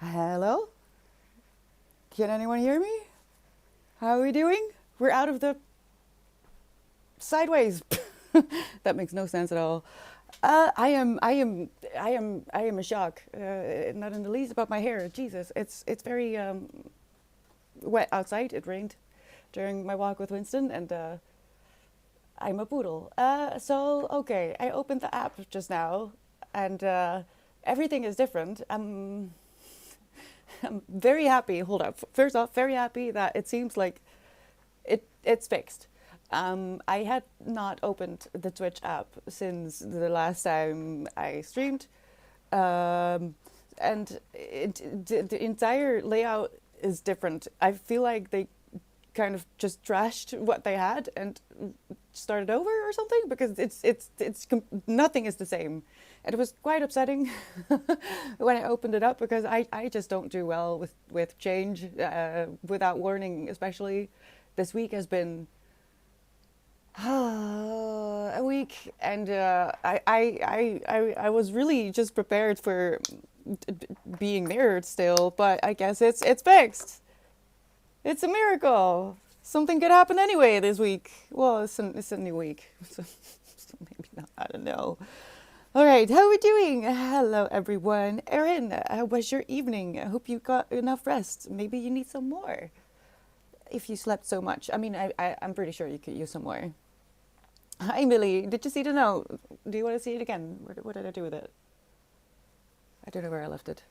Hello? Can anyone hear me? How are we doing? We're out of the sideways. That makes no sense at all. I am in shock. Not in the least about my hair. Jesus, it's very wet outside. It rained during my walk with Winston, and I'm a poodle. So okay, I opened the app just now, and everything is different. I'm very happy. Hold up. First off, very happy that it seems like it's fixed. I had not opened the Twitch app since the last time I streamed, and the entire layout is different. I feel like they kind of just trashed what they had and started over or something because nothing is the same. And it was quite upsetting when I opened it up because I just don't do well with change without warning, especially. This week has been a week, and I was really just prepared for being mirrored still, but I guess it's fixed. It's a miracle. Something could happen anyway this week. Well, it's a new week, so maybe not. I don't know. All right, how are we doing? Hello, everyone. Erin, how was your evening? I hope you got enough rest. Maybe you need some more if you slept so much. I mean, I'm pretty sure you could use some more. Hi, Millie. Did you see the note? Do you want to see it again? What did I do with it? I don't know where I left it.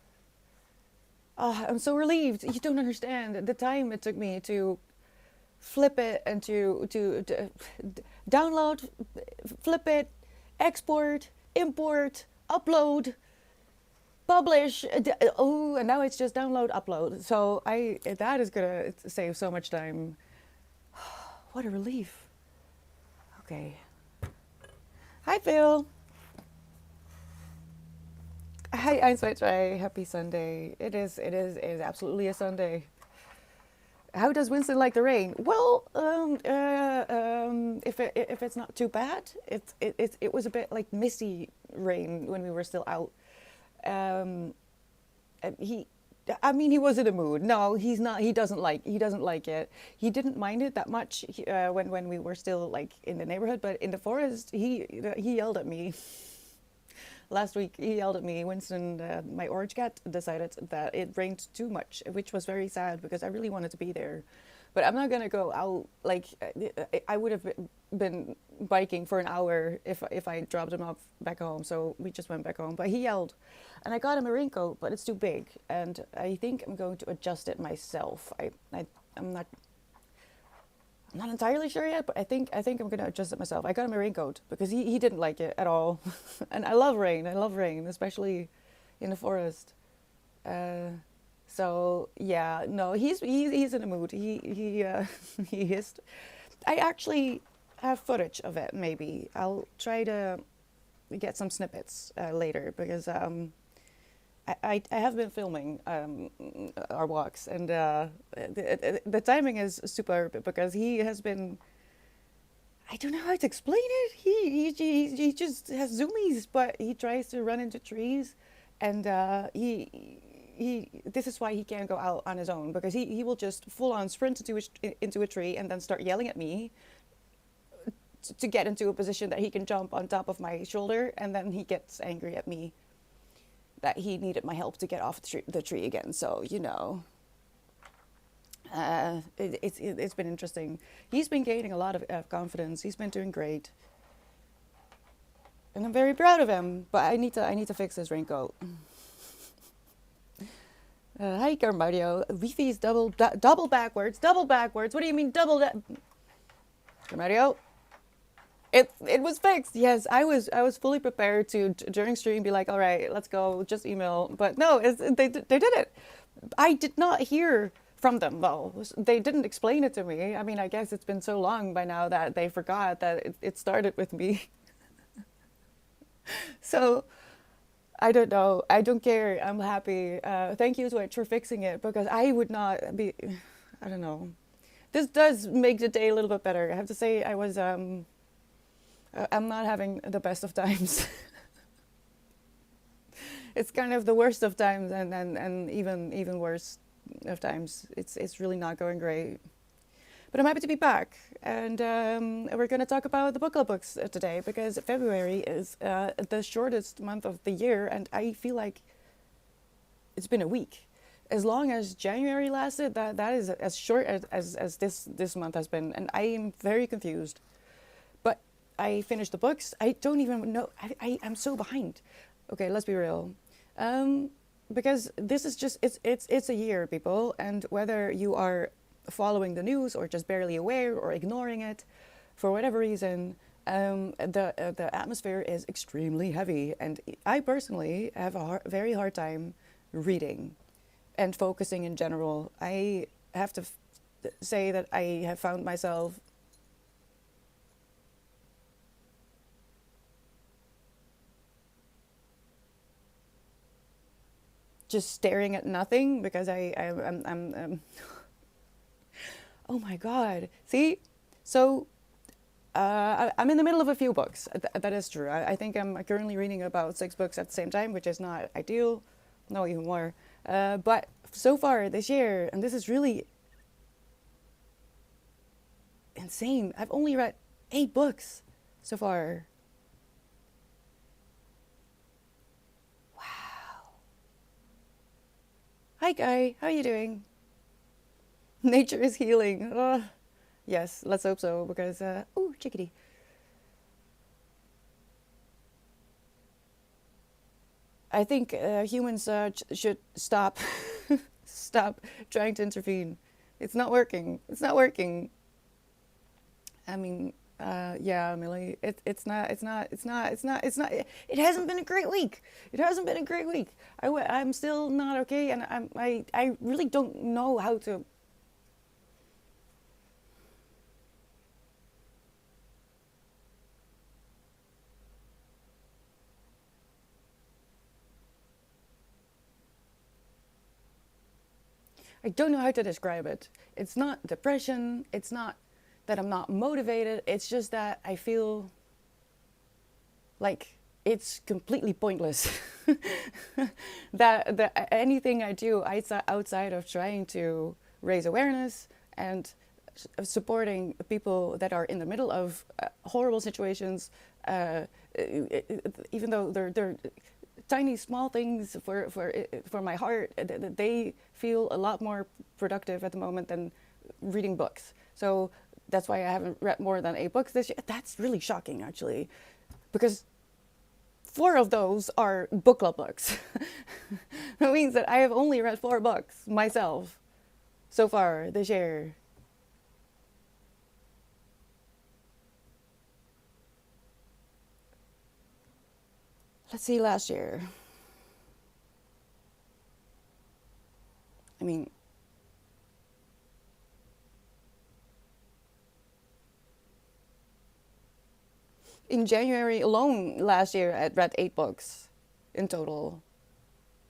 Oh, I'm so relieved. You don't understand the time it took me to flip it and to download, flip it, export, import, upload, publish. Oh, and now it's just download, upload. So that is gonna save so much time. What a relief. Okay. Hi, Phil. Hi, Einstein. Happy Sunday. It is absolutely a Sunday. How does Winston like the rain? Well, if it's not too bad, it was a bit like misty rain when we were still out. Um, he, I mean, he was in a mood. No, he's not. He doesn't like it. He didn't mind it that much when we were still like in the neighborhood, but in the forest, he yelled at me. Last week, he yelled at me. Winston, my orange cat, decided that it rained too much, which was very sad because I really wanted to be there. But I'm not gonna go out like I would have been biking for an hour if I dropped him off back home. So we just went back home. But he yelled, and I got him a raincoat, but it's too big, and I think I'm going to adjust it myself. I'm not. I'm not entirely sure yet, but I think I'm gonna adjust it myself. I got him a raincoat because he didn't like it at all, and I love rain. I love rain, especially in the forest. Uh, so yeah, no, he's in a mood. He hissed. I actually have footage of it. Maybe I'll try to get some snippets later because I have been filming our walks, and the timing is superb because he has been. I don't know how to explain it. He just has zoomies, but he tries to run into trees, and he this is why he can't go out on his own because he will just full on sprint into a tree and then start yelling at me to get into a position that he can jump on top of my shoulder, and then he gets angry at me that he needed my help to get off the tree again. So, it's been interesting. He's been gaining a lot of confidence. He's been doing great, and I'm very proud of him. But I need to fix his raincoat. Hi, Carmario. Wi-Fi is double backwards. Double backwards. What do you mean double? Carmario. It was fixed. Yes, I was fully prepared to during stream be like, all right, let's go, just email. But no, they did it. I did not hear from them though. They didn't explain it to me. I mean, I guess it's been so long by now that they forgot that it started with me. So I don't know. I don't care. I'm happy. Thank you, Twitch, for fixing it because I would not be. I don't know. This does make the day a little bit better. I have to say, I'm not having the best of times. it's kind of the worst of times, and even worse of times. It's really not going great. But I'm happy to be back, and we're going to talk about the book club books today, because February is the shortest month of the year, and I feel like it's been a week. As long as January lasted, that is as short as this month has been, and I am very confused. But I finished the books. I don't even know. I'm so behind. Okay, let's be real. Because this is just it's a year, people, and whether you are following the news or just barely aware or ignoring it, for whatever reason, the atmosphere is extremely heavy, and I personally have a very hard time reading and focusing in general. I have to say that I have found myself just staring at nothing because I'm oh my god. See? So I'm in the middle of a few books. That is true. I think I'm currently reading about 6 books at the same time, which is not ideal. No, even more. But so far this year, and this is really insane, I've only read 8 books so far. Wow. Hi, Guy. How are you doing? Nature is healing. Yes, let's hope so, because, ooh, chickadee. I think humans should stop stop trying to intervene. It's not working. It's not working. I mean, yeah, Millie. It's not. It hasn't been a great week. It hasn't been a great week. I'm still not okay, and I really don't know how to. I don't know how to describe it. It's not depression. It's not that I'm not motivated. It's just that I feel like it's completely pointless. that anything I do outside of trying to raise awareness and supporting people that are in the middle of horrible situations, even though they're tiny small things for my heart, they feel a lot more productive at the moment than reading books. So that's why I haven't read more than 8 books this year. That's really shocking, actually, because 4 of those are book club books. That means that I have only read 4 books myself so far this year. Let's see, last year. I mean, in January alone last year, I read 8 books in total.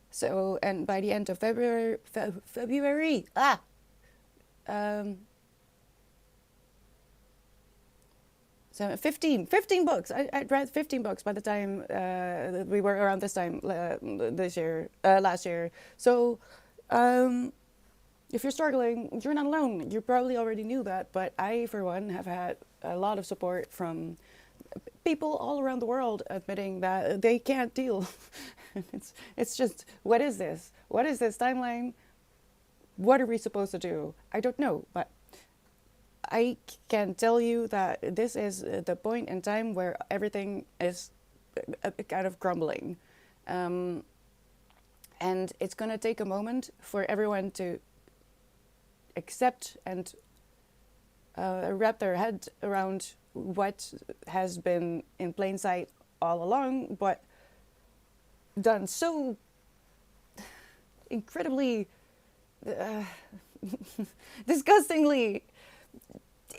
So, and by the end of February, um, so 15 books. I read 15 books by the time we were around this time this year, last year. So, if you're struggling, you're not alone. You probably already knew that, but I, for one, have had a lot of support from people all around the world admitting that they can't deal. It's just, what is this? What is this timeline? What are we supposed to do? I don't know, but I can tell you that this is the point in time where everything is kind of crumbling. And it's going to take a moment for everyone to accept and wrap their head around what has been in plain sight all along, but done so incredibly disgustingly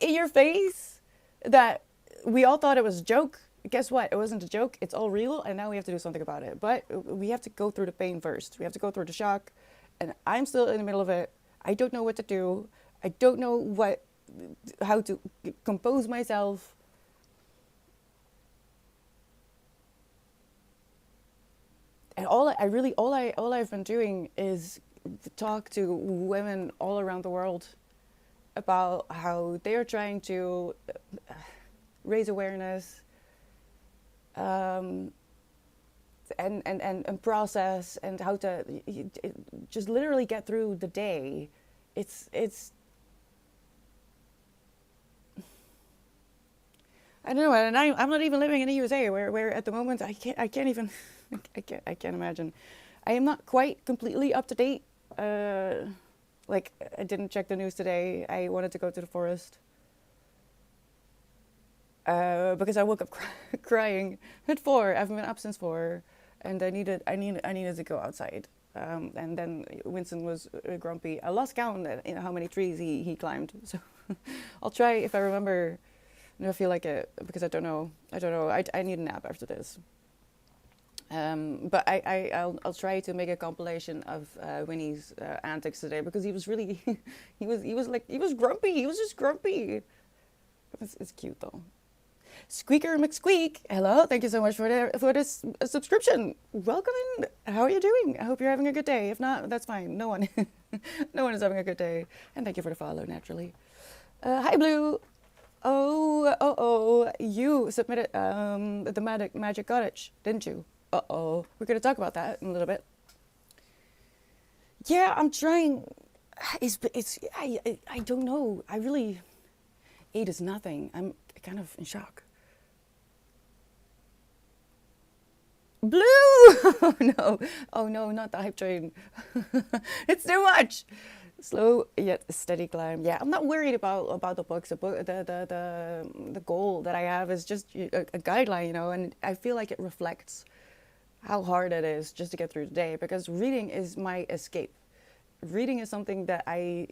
in your face that we all thought it was a joke. Guess what? It wasn't a joke. It's all real, and now we have to do something about it. But we have to go through the pain first. We have to go through the shock, and I'm still in the middle of it. I don't know what to do. I don't know how to compose myself. And all I've been doing is talk to women all around the world about how they are trying to raise awareness, um, and process, and how to just literally get through the day. It's I don't know, and I'm not even living in the USA, where at the moment I can't even I can't imagine. I am not quite completely up to date. Like, I didn't check the news today. I wanted to go to the forest because I woke up crying at 4. I've been up since 4, and I needed to go outside. And then Winston was grumpy. I lost count at how many trees he climbed. So I'll try if I remember. I feel like it, because I don't know. I need a nap after this. But I'll try to make a compilation of Winnie's antics today, because he was really he was grumpy. He was just grumpy. It's cute though. Squeaker McSqueak, hello. Thank you so much for this subscription. Welcome in. How are you doing? I hope you're having a good day. If not, that's fine. No one no one is having a good day. And thank you for the follow, naturally. Hi Blue. Oh, you submitted the Magic Cottage, didn't you? Uh-oh. We're going to talk about that in a little bit. Yeah, I'm trying. I don't know. I really, 8 is nothing. I'm kind of in shock. Blue! Oh no, not the hype train. It's too much. Slow yet steady climb. Yeah, I'm not worried about the books. The goal that I have is just a guideline, and I feel like it reflects how hard it is just to get through the day, because reading is my escape. Reading is something that I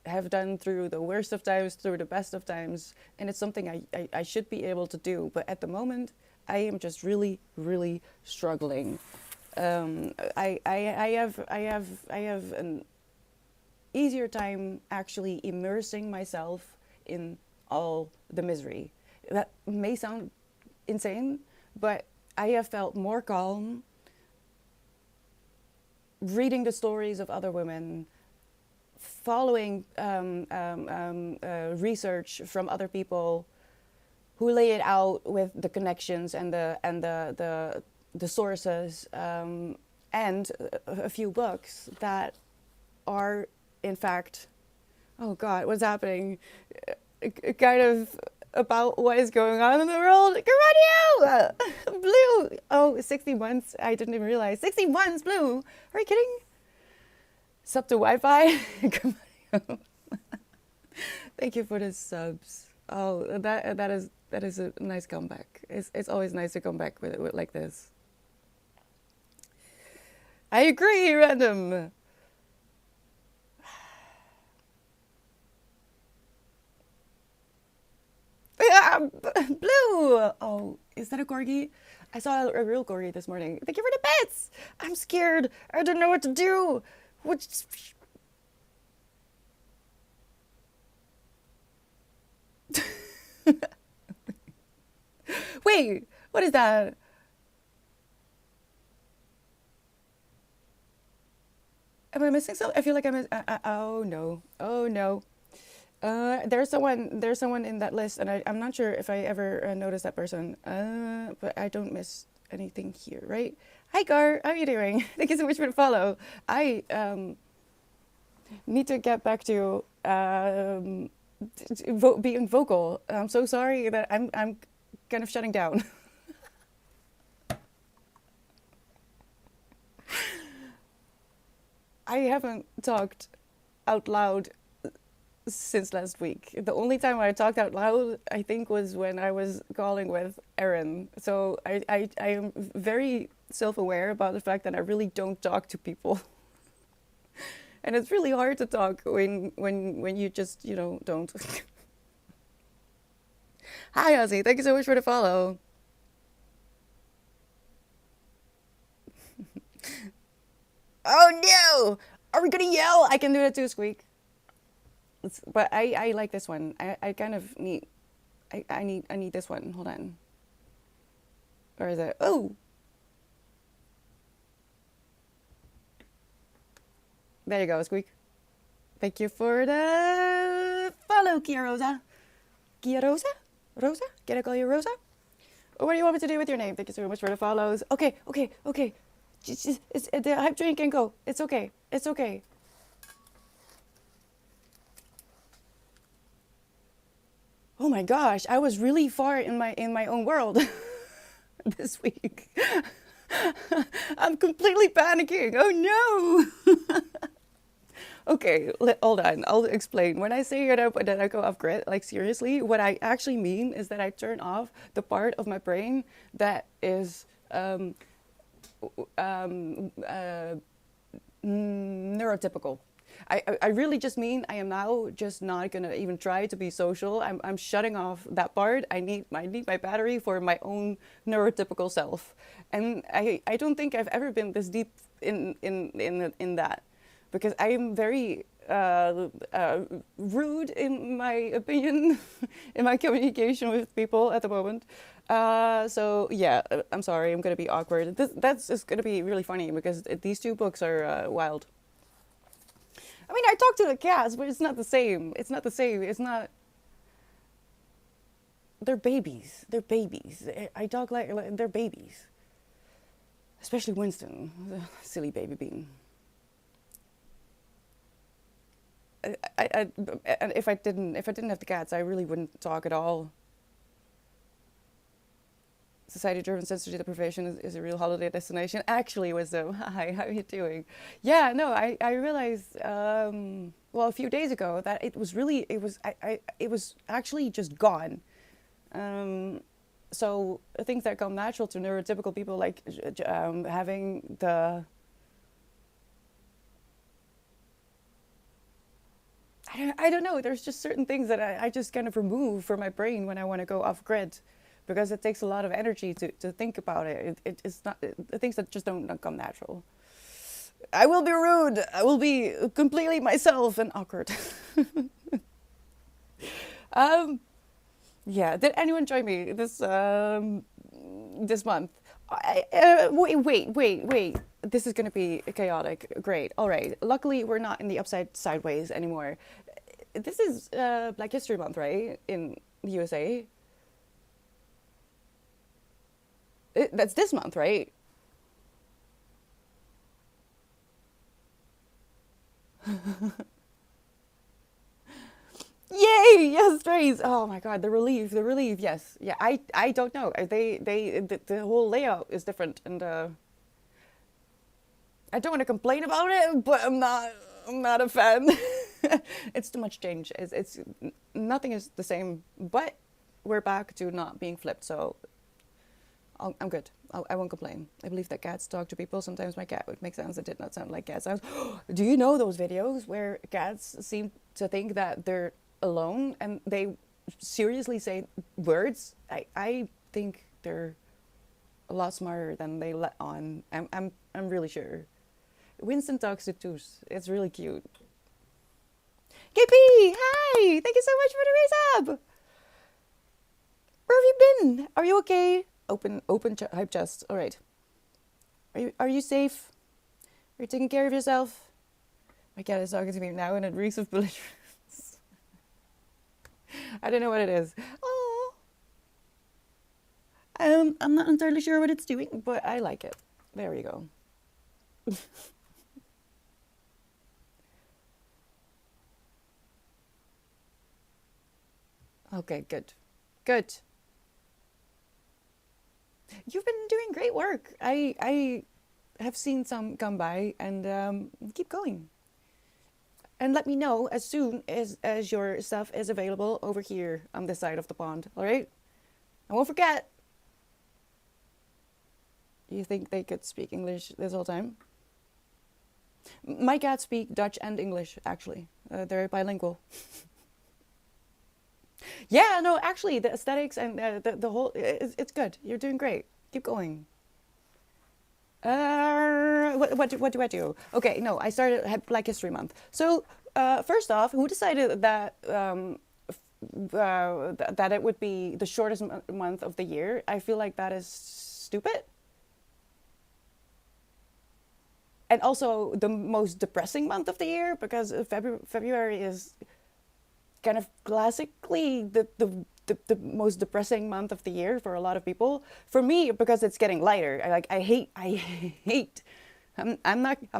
have done through the worst of times, through the best of times, and it's something I should be able to do. But at the moment, I am just really, really struggling. I have an easier time actually immersing myself in all the misery. That may sound insane, but I have felt more calm reading the stories of other women, following research from other people who lay it out with the connections and the sources, and a few books that are, in fact, oh God, what's happening? Kind of about what is going on in the world. Carradio! Blue! Oh, 60 months. I didn't even realize. 60 months, Blue! Are you kidding? Sub to Wi-Fi? Thank you for the subs. Oh, that is a nice comeback. It's always nice to come back with like this. I agree, Random. Blue! Oh, is that a corgi? I saw a real corgi this morning. Thank you for the bits! I'm scared. I don't know what to do. Wait, what is that? Am I missing something? I feel like oh no. Oh no. There's someone in that list, and I'm not sure if I ever noticed that person. But I don't miss anything here, right? Hi Gar, how are you doing? Thank you so much for the follow. I need to get back to being vocal. I'm so sorry that I'm kind of shutting down. I haven't talked out loud since last week. The only time I talked out loud, I think, was when I was calling with Erin. So I am very self-aware about the fact that I really don't talk to people. And it's really hard to talk when you just, don't. Hi, Ozzy. Thank you so much for the follow. Oh no! Are we gonna yell? I can do that too, Squeak. But I like this one. I kind of need. I need this one. Hold on. Or is it? Oh. There you go, Squeak. Thank you for the follow, Kia Rosa. Kia Rosa? Rosa? Can I call you Rosa? Or what do you want me to do with your name? Thank you so much for the follows. Okay, okay, okay. The hype train can go. It's okay. It's okay. Oh my gosh, I was really far in my own world this week. I'm completely panicking. Oh no. Okay, hold on. I'll explain. When I say that I go off grid, like seriously, what I actually mean is that I turn off the part of my brain that is neurotypical. I really just mean I am now just not gonna even try to be social. I'm shutting off that part. I need my battery for my own neurotypical self, and I don't think I've ever been this deep in that, because I am very rude in my opinion, in my communication with people at the moment. So yeah, I'm sorry. I'm gonna be awkward. That's just gonna be really funny because these two books are wild. I mean, I talk to the cats, but it's not the same. It's not the same. It's not. They're babies. They're babies. I talk like they're babies. Especially Winston, the silly baby bean. And if I didn't have the cats, I really wouldn't talk at all. Society-driven sensory deprivation is a real holiday destination. Actually, Wisdom, hi, how are you doing? Yeah, no, I realized, well, a few days ago that it was actually just gone. So things that come natural to neurotypical people, like having the, I don't know, there's just certain things that I just kind of remove from my brain when I want to go off grid, because it takes a lot of energy to think about it. It's not things that just don't come natural. I will be rude. I will be completely myself and awkward. Yeah. Did anyone join me this this month? Wait. This is gonna be chaotic. Great. All right. Luckily, we're not in the upside sideways anymore. This is Black History Month, right? In the USA. That's this month, right? Yay! Yes, strays. Oh my God, the relief, the relief. Yes, yeah. I don't know. The whole layout is different, and I don't want to complain about it, but I'm not a fan. It's too much change. It's nothing is the same, but we're back to not being flipped, so I'm good. I won't complain. I believe that cats talk to people. Sometimes my cat would make sounds that did not sound like cat sounds. Do you know those videos where cats seem to think that they're alone and they seriously say words? I think they're a lot smarter than they let on. I'm really sure. Winston talks to Toos. It's really cute. KP, hi! Thank you so much for the raise up. Where have you been? Are you okay? Open hype chest. All right. Are you safe? Are you taking care of yourself? My cat is talking to me now and it reeks of belligerence. I don't know what it is. Oh. I'm not entirely sure what it's doing, but I like it. There we go. Okay, good. Good. You've been doing great work. I have seen some come by, and keep going. And let me know as soon as your stuff is available over here on this side of the pond, all right? I won't forget. You think they could speak English this whole time? My cats speak Dutch and English, actually. They're bilingual. Yeah, no, actually, the aesthetics and the whole, it's good. You're doing great. Keep going. What do I do? Okay, no, I started Black History Month. So, first off, who decided that that it would be the shortest month of the year? I feel like that is stupid. and also the most depressing month of the year, because February is kind of classically the most depressing month of the year for a lot of people. For me, because it's getting lighter. I'm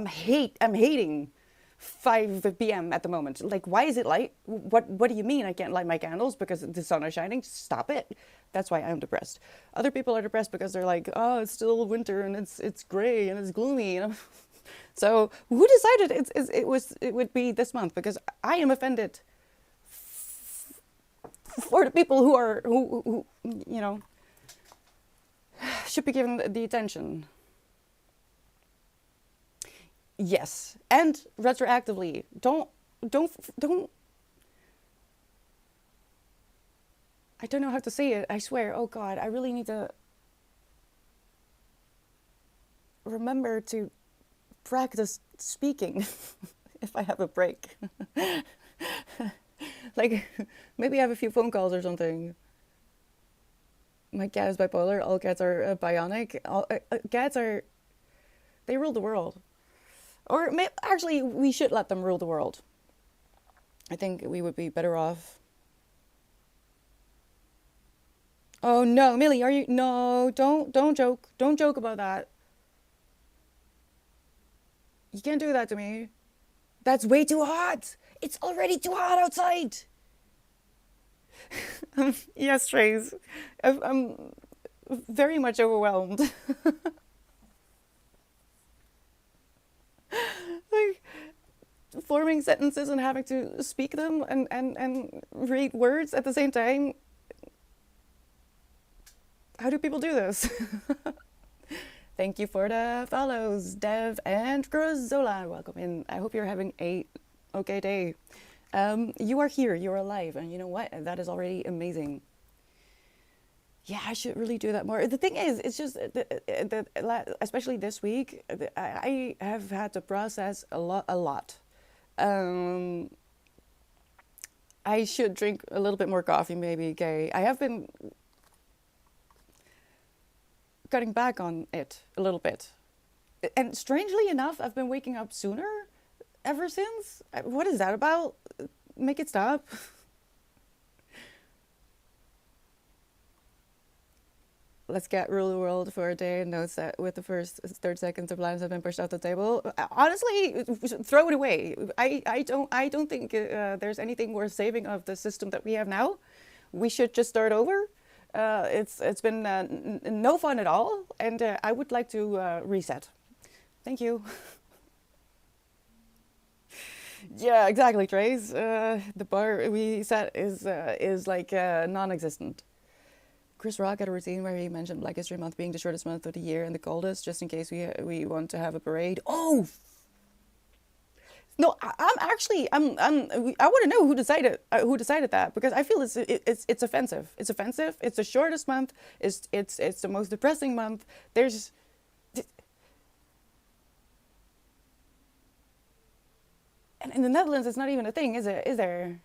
hating 5 p.m. at the moment. Like, why is it light? What do you mean I can't light my candles because the sun is shining? Stop it. That's why I'm depressed. Other people are depressed because they're like, oh, it's still winter and it's gray and it's gloomy. And so who decided it would be this month? Because I am offended for the people who should be given the attention. Yes, and retroactively, don't. I don't know how to say it. I swear. Oh God, I really need to remember to practice speaking if I have a break. Like, maybe I have a few phone calls or something. My cat is bipolar. All cats are bionic. Cats are, they rule the world. Or actually, we should let them rule the world. I think we would be better off. Oh no, Millie, are you? No, don't joke. Don't joke about that. You can't do that to me. That's way too hot. It's already too hot outside. Yes, Trace. I'm very much overwhelmed. Like, forming sentences and having to speak them and read words at the same time. How do people do this? Thank you for the follows, Dev and Grozola. Welcome in. I hope you're having a okay day. You are here, you're alive, and you know what? That is already amazing. Yeah, I should really do that more. The thing is, it's just, especially this week, I have had to process a lot. I should drink a little bit more coffee, maybe, okay? I have been cutting back on it a little bit. And strangely enough, I've been waking up sooner ever since. What is that about? Make it stop. Let's get rule the world for a day and notes that with the first 30 seconds of lines have been pushed off the table. Honestly, throw it away. I don't think there's anything worth saving of the system that we have now. We should just start over. It's been no fun at all, and I would like to reset. Thank you. Yeah, exactly, Trace. The bar we set is like non-existent. Chris Rock had a routine where he mentioned Black History Month being the shortest month of the year and the coldest, just in case we want to have a parade. Oh, no, I want to know who decided that, because I feel it's offensive. It's offensive. It's the shortest month. It's the most depressing month. There's. And in the Netherlands, it's not even a thing, is it? Is there?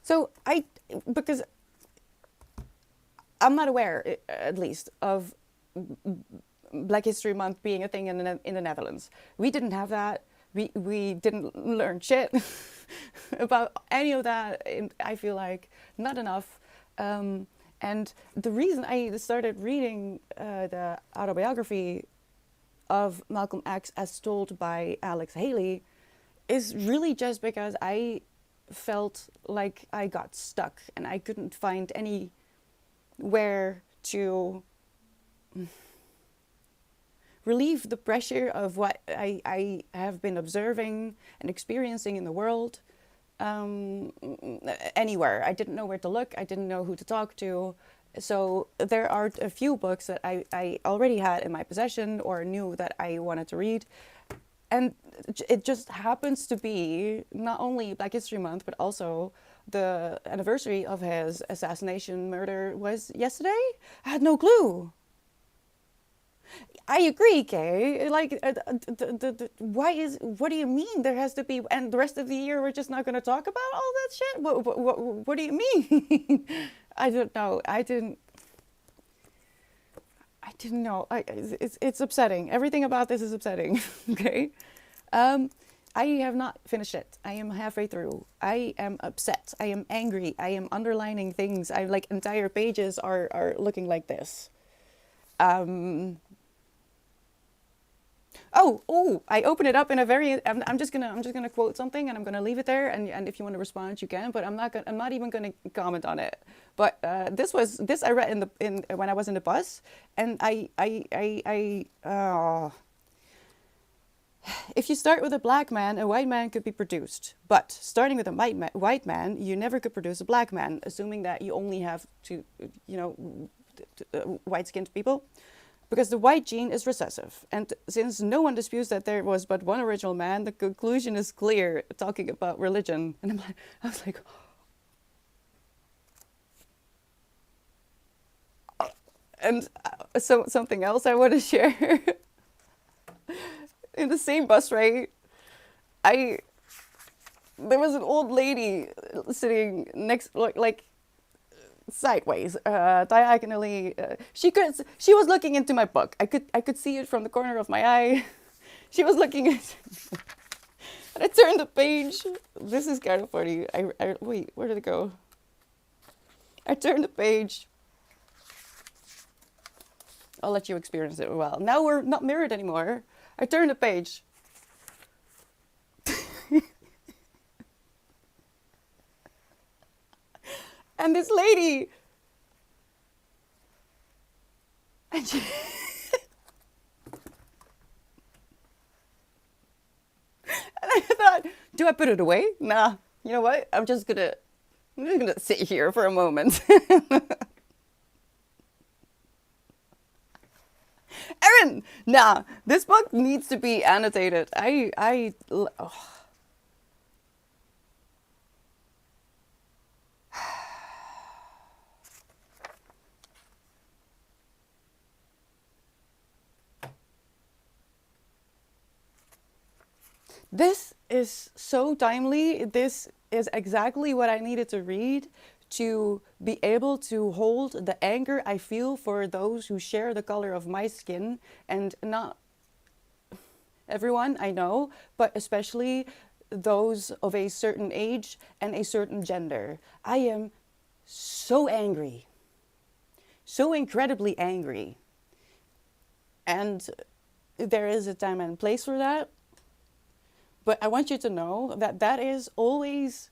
So because I'm not aware, at least, of Black History Month being a thing in the Netherlands. We didn't have that. We didn't learn shit about any of that. I feel like not enough. And the reason I started reading the autobiography of Malcolm X as told by Alex Haley is really just because I felt like I got stuck and I couldn't find anywhere to relieve the pressure of what I have been observing and experiencing in the world. Anywhere. I didn't know where to look. I didn't know who to talk to. So there are a few books that I already had in my possession or knew that I wanted to read. And it just happens to be not only Black History Month, but also the anniversary of his assassination murder was yesterday. I had no clue. I agree, Kay. Like, what do you mean there has to be, and the rest of the year we're just not going to talk about all that shit? What do you mean? I don't know. I didn't know. It's upsetting. Everything about this is upsetting. Okay. Um, I have not finished it. I am halfway through. I am upset. I am angry. I am underlining things. I like entire pages are looking like this. Um, oh, I open it up in a very, I'm just gonna quote something and I'm gonna leave it there. And if you want to respond, you can, but I'm not even gonna comment on it. But this I read in when I was in the bus, and if you start with a black man, a white man could be produced. But starting with a white man, you never could produce a black man, assuming that you only have to, you know, white-skinned people. Because the white gene is recessive. And since no one disputes that there was but one original man, the conclusion is clear, talking about religion. And I was like, and so something else I want to share. In the same bus ride, there was an old lady sitting next, like sideways, diagonally. She was looking into my book. I could see it from the corner of my eye. She was looking at, and I turned the page. This is kind of funny. Wait, where did it go? I turned the page. I'll let you experience it. Well, now we're not mirrored anymore. I turned the page. And this lady, and she, and I thought, do I put it away? Nah, you know what? I'm just gonna sit here for a moment. Erin, nah, this book needs to be annotated. Oh. This is so timely. This is exactly what I needed to read to be able to hold the anger I feel for those who share the color of my skin, and not everyone, I know, but especially those of a certain age and a certain gender. I am so angry, so incredibly angry. And there is a time and place for that. But I want you to know that that is always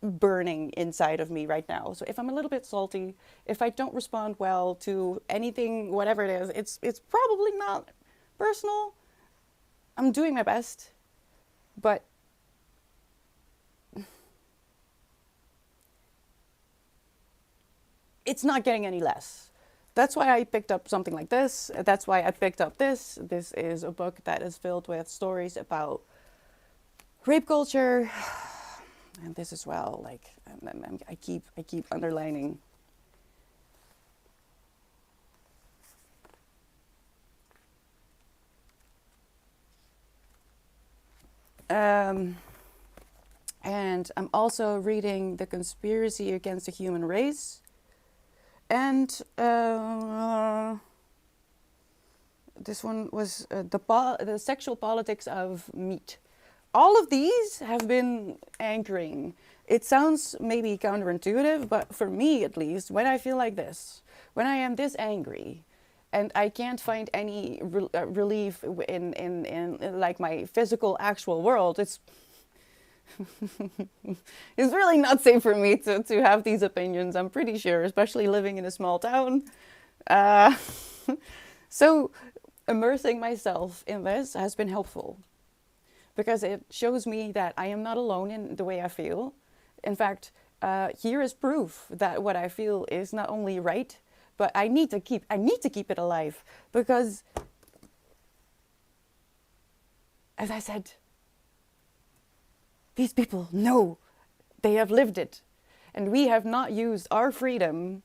burning inside of me right now. So if I'm a little bit salty, if I don't respond well to anything, whatever it is, it's probably not personal. I'm doing my best, but it's not getting any less. That's why I picked up something like this. That's why I picked up this. This is a book that is filled with stories about rape culture. And this as well, like I keep underlining. And I'm also reading The Conspiracy Against the Human Race. And this one was the sexual politics of meat. All of these have been anchoring. It sounds maybe counterintuitive, but for me at least, when I feel like this, when I am this angry, and I can't find any relief in like my physical actual world, it's it's really not safe for me to have these opinions, I'm pretty sure, especially living in a small town. So immersing myself in this has been helpful, because it shows me that I am not alone in the way I feel. In fact, here is proof that what I feel is not only right, but I need to keep it alive, because, as I said, these people know, they have lived it, and we have not used our freedom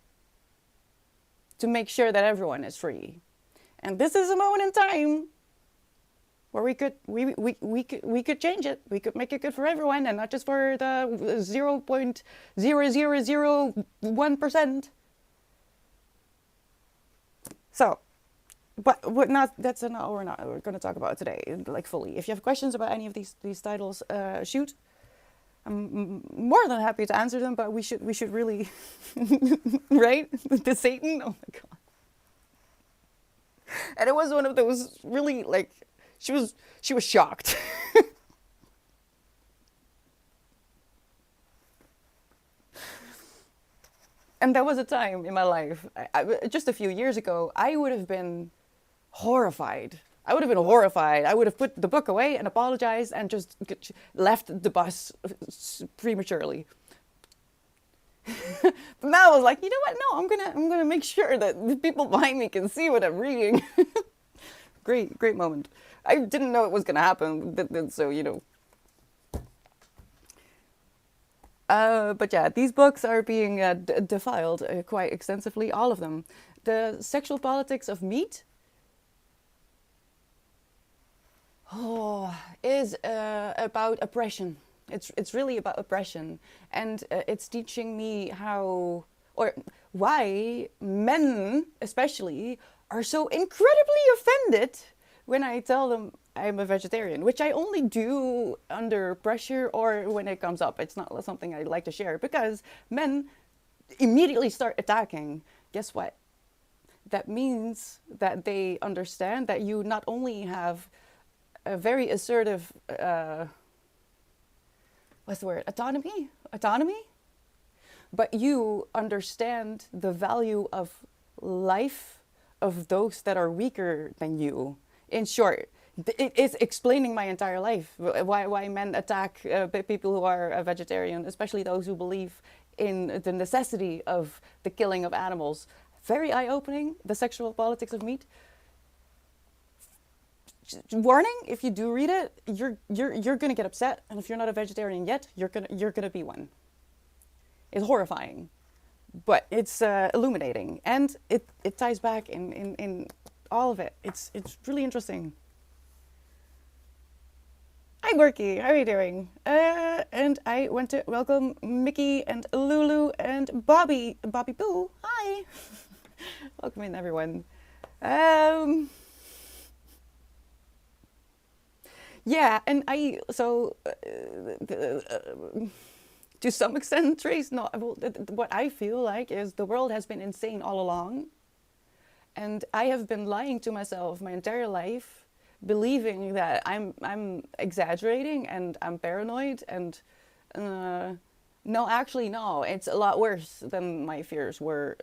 to make sure that everyone is free. And this is a moment in time where we could change it. We could make it good for everyone, and not just for the 0.0001%. So but what not that's not we're not we're going to talk about today, like fully. If you have questions about any of these titles, shoot. I'm more than happy to answer them, but we should really right, the Satan. Oh my god. And it was one of those really, like, she was shocked. And there was a time in my life, just a few years ago, I would have been horrified. I would have been horrified. I would have put the book away and apologized and just left the bus prematurely. But now I was like, you know what? No, I'm gonna make sure that the people behind me can see what I'm reading. Great moment. I didn't know it was gonna happen, so you know. But yeah, these books are being defiled quite extensively, all of them. The Sexual Politics of Meat is about oppression. It's really about oppression, and it's teaching me how, or why men especially are so incredibly offended when I tell them I'm a vegetarian, which I only do under pressure or when it comes up. It's not something I like to share because men immediately start attacking. Guess what? That means that they understand that you not only have a very assertive, what's the word? Autonomy? But you understand the value of life of those that are weaker than you. In short, it is explaining my entire life. Why men attack people who are a vegetarian, especially those who believe in the necessity of the killing of animals. Very eye-opening, The Sexual Politics of Meat. Warning: if you do read it, you're gonna get upset, and if you're not a vegetarian yet, you're gonna be one. It's horrifying, but it's illuminating, and it ties back in all of it. It's really interesting. Hi Gorky, how are you doing? And I want to welcome Mickey and Lulu and Bobby Boo. Hi, welcome in everyone. Yeah, and to some extent, Trace, no, what I feel like is the world has been insane all along. And I have been lying to myself my entire life, believing that I'm exaggerating and I'm paranoid. And no, actually, no, it's a lot worse than my fears were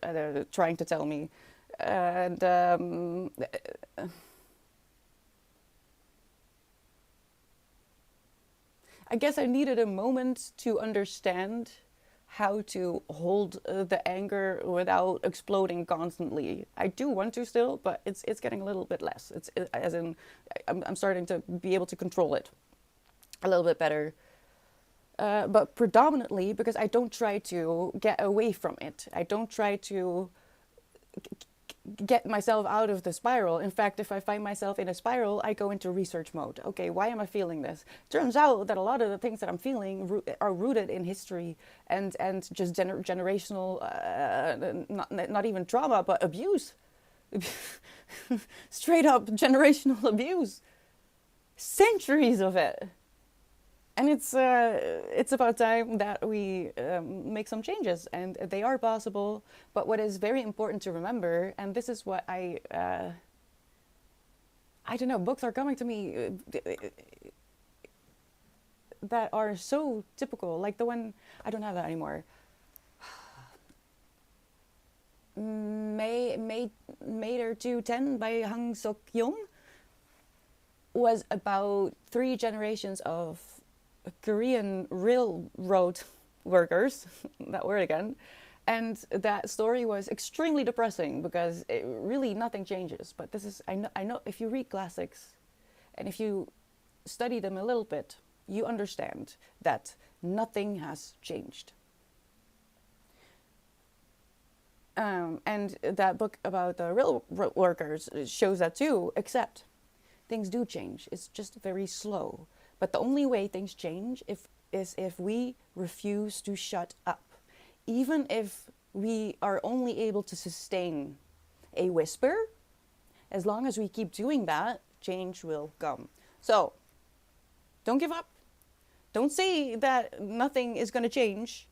trying to tell me. And I guess I needed a moment to understand how to hold the anger without exploding constantly. I do want to still, but it's getting a little bit less. As in, I'm starting to be able to control it a little bit better. But predominantly because I don't try to get away from it. I don't try to get myself out of the spiral. In fact, if I find myself in a spiral, I go into research mode. Okay, why am I feeling this? Turns out that a lot of the things that I'm feeling are rooted in history and just generational, not even trauma, but abuse. Straight up generational abuse. Centuries of it. And it's about time that we make some changes, and they are possible. But what is very important to remember, and this is what I don't know, books are coming to me that are so typical, like the one, I don't have that anymore. Mater 210 by Hang Sok Yong was about 3 generations of Korean railroad workers, that word again, and that story was extremely depressing because really nothing changes. But this is, I know if you read classics and if you study them a little bit, you understand that nothing has changed. And that book about the railroad workers shows that too, except things do change. It's just very slow. But the only way things change is if we refuse to shut up. Even if we are only able to sustain a whisper, As long as we keep doing that, change will come. So don't give up. Don't say that nothing is going to change,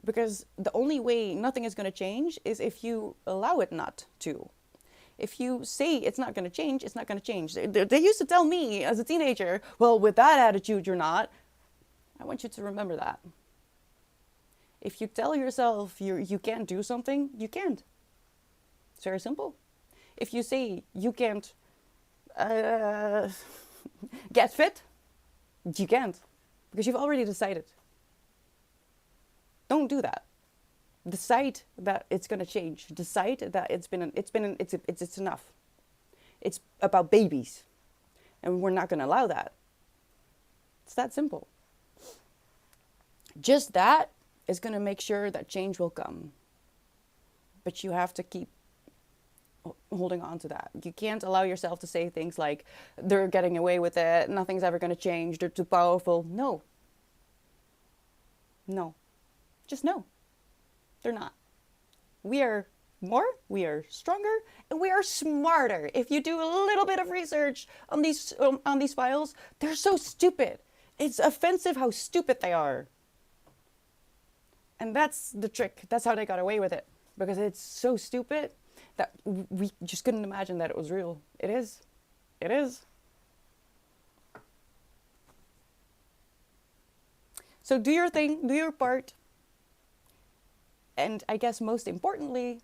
because the only way nothing is going to change is if you allow it not to. If you say it's not going to change, it's not going to change. They used to tell me as a teenager, well, with that attitude, you're not. I want you to remember that. If you tell yourself you can't do something, you can't. It's very simple. If you say you can't get fit, you can't, because you've already decided. Don't do that. Decide that it's going to change. Decide that it's enough. It's about babies, and we're not going to allow that. It's that simple. Just that is going to make sure that change will come. But you have to keep holding on to that. You can't allow yourself to say things like, they're getting away with it, nothing's ever going to change, they're too powerful. No. Just no. They're not. We are more, we are stronger, and we are smarter. If you do a little bit of research on these files, they're so stupid. It's offensive how stupid they are. And that's the trick. That's how they got away with it. Because it's so stupid that we just couldn't imagine that it was real. It is. It is. So do your thing, do your part. And I guess most importantly,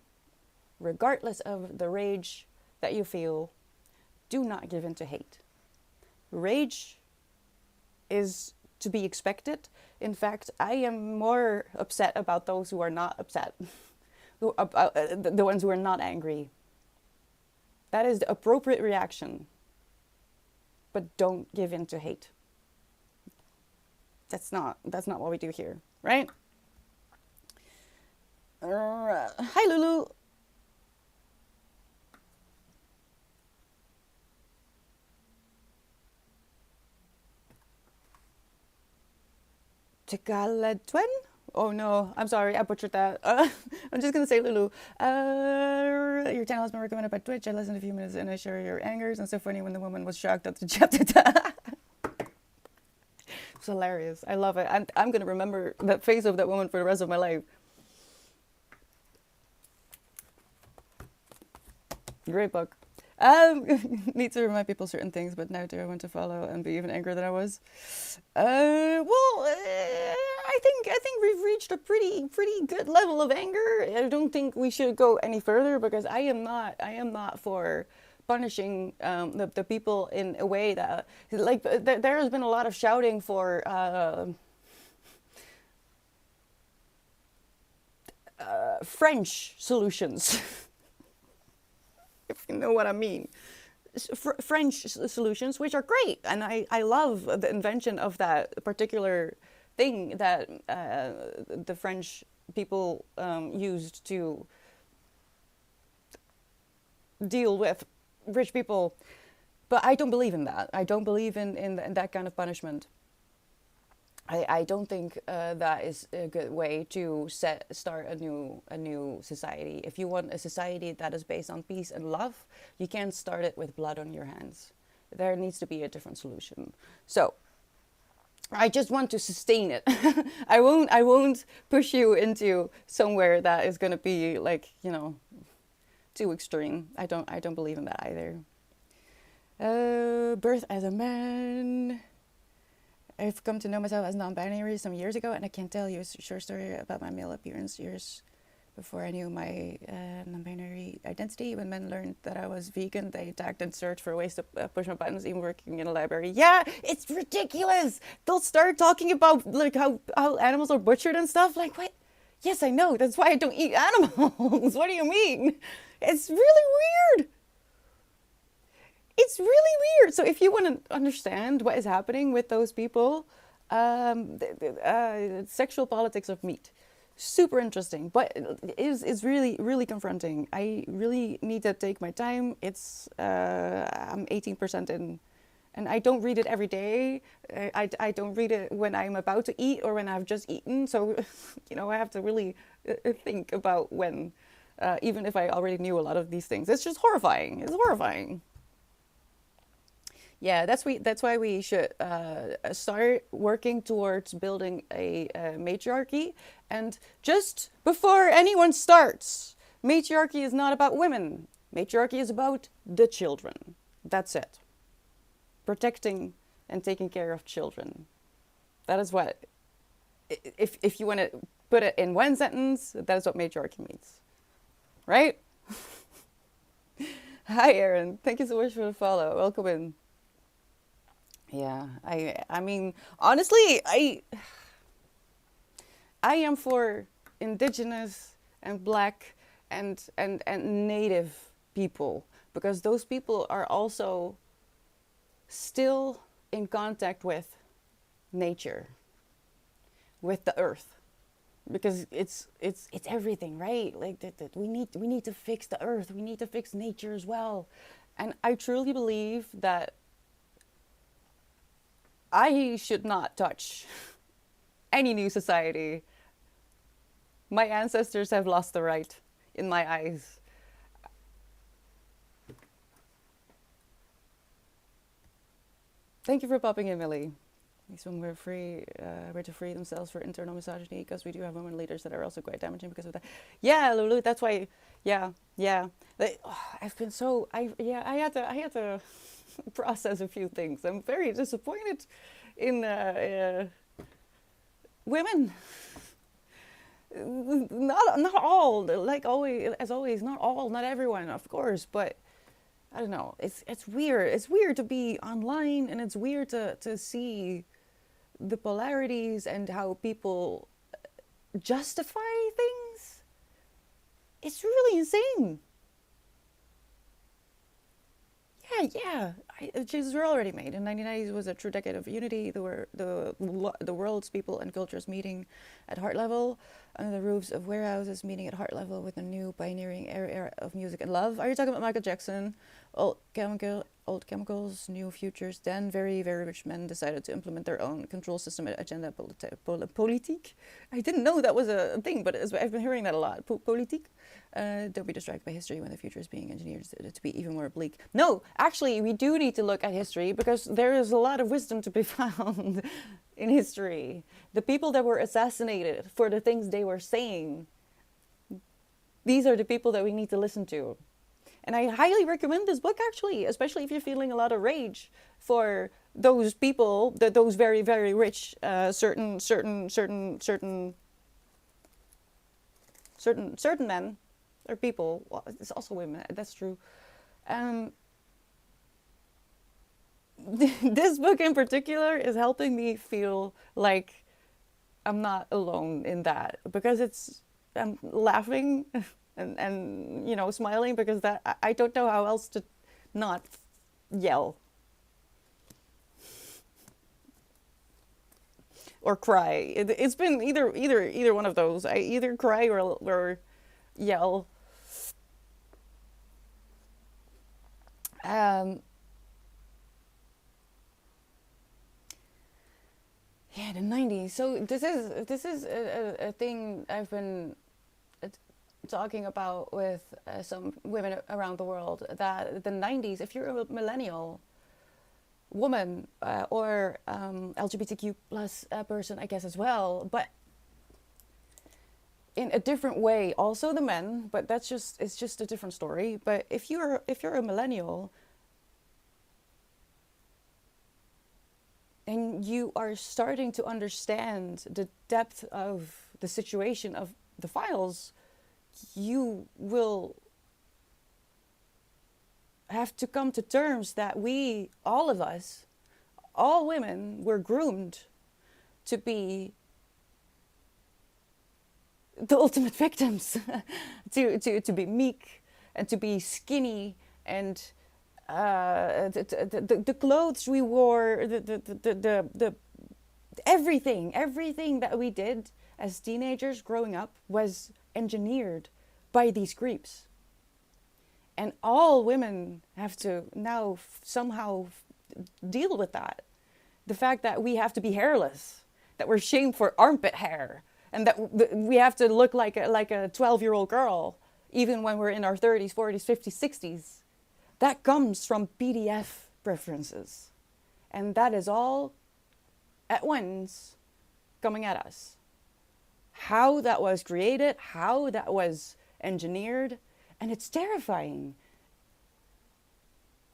regardless of the rage that you feel, do not give in to hate. Rage is to be expected. In fact, I am more upset about those who are not upset. The ones who are not angry. That is the appropriate reaction. But don't give in to hate. That's not what we do here, right? Hi, Lulu. Tekaletwen? Oh no, I'm sorry, I butchered that. I'm just gonna say Lulu. Your channel has been recommended by Twitch. I listened a few minutes and I share your angers, and so funny when the woman was shocked at the chapter. It's hilarious. I love it. I'm gonna remember that face of that woman for the rest of my life. Great book. Need to remind people certain things, but now do I want to follow and be even angrier than I was? I think we've reached a pretty good level of anger. I don't think we should go any further, because I am not for punishing the people in a way that, like, there has been a lot of shouting for French solutions. If you know what I mean. French solutions, which are great. And I love the invention of that particular thing that the French people used to deal with rich people. But I don't believe in that. I don't believe in that kind of punishment. I don't think that is a good way to start a new society. If you want a society that is based on peace and love, you can't start it with blood on your hands. There needs to be a different solution. So I just want to sustain it. I won't push you into somewhere that is going to be, like, you know, too extreme. I don't believe in that either. Birth as a man. I've come to know myself as non-binary some years ago, and I can tell you a short story about my male appearance years before I knew my non-binary identity. When men learned that I was vegan, they attacked and searched for ways to push my buttons, even working in a library. Yeah, it's ridiculous. They'll start talking about, like, how animals are butchered and stuff. Like, what? Yes, I know. That's why I don't eat animals. What do you mean? It's really weird. It's really weird. So if you want to understand what is happening with those people, sexual politics of meat, super interesting, but it's really, really confronting. I really need to take my time. I'm 18% in, and I don't read it every day. I don't read it when I'm about to eat or when I've just eaten. So, you know, I have to really think about when even if I already knew a lot of these things. It's just horrifying. It's horrifying. Yeah, that's why we should start working towards building a matriarchy. And just before anyone starts, matriarchy is not about women. Matriarchy is about the children. That's it. Protecting and taking care of children. That is what, if you want to put it in one sentence, that is what matriarchy means. Right? Hi, Aaron. Thank you so much for the follow. Welcome in. Yeah, I mean, honestly, I am for indigenous and black and native people, because those people are also still in contact with nature, with the earth, because it's everything, right? Like that we need to fix the earth, we need to fix nature as well. And I truly believe that I should not touch any new society. My ancestors have lost the right, in my eyes. Thank you for popping in, Millie. These women were to free themselves for internal misogyny, because we do have women leaders that are also quite damaging because of that. Yeah, Lulu, that's why. Yeah. I've been so. I had to process a few things. I'm very disappointed in women. Not all, like always, as always, not all, not everyone, of course, but I don't know. It's weird. It's weird to be online, and it's weird to see the polarities and how people justify things. It's really insane. Yeah. Changes were already made. In 1990s was a true decade of unity. There were the world's people and cultures meeting at heart level, under the roofs of warehouses, meeting at heart level with a new pioneering era of music and love. Are you talking about Michael Jackson? Old chemicals, new futures. Then very, very rich men decided to implement their own control system agenda, politique. I didn't know that was a thing, but I've been hearing that a lot. Politique. Don't be distracted by history when the future is being engineered to be even more bleak. No, actually, we do need to look at history, because there is a lot of wisdom to be found in history. The people that were assassinated for the things they were saying, these are the people that we need to listen to. And I highly recommend this book, actually, especially if you're feeling a lot of rage for those people, those very, very rich, certain men or people. Well, it's also women. That's true. This book in particular is helping me feel like I'm not alone in that, because I'm laughing and smiling, because that I don't know how else to not yell or cry. It's been either one of those. I either cry or yell. Yeah, the 90s. So this is a thing I've been talking about with some women around the world, that the 90s, if you're a millennial woman or LGBTQ plus person, I guess, as well, but in a different way, also the men, but it's just a different story. But if you're a millennial and you are starting to understand the depth of the situation of the files, you will have to come to terms that we, all of us, all women, were groomed to be the ultimate victims, to be meek and to be skinny, and the clothes we wore, the everything that we did as teenagers growing up was engineered by these creeps. And all women have to now somehow deal with that. The fact that we have to be hairless, that we're shamed for armpit hair, and that we have to look like a 12-year-old girl. even when we're in our 30s, 40s, 50s, 60s, that comes from PDF preferences. And that is all at once coming at us. How that was created, how that was engineered, and it's terrifying.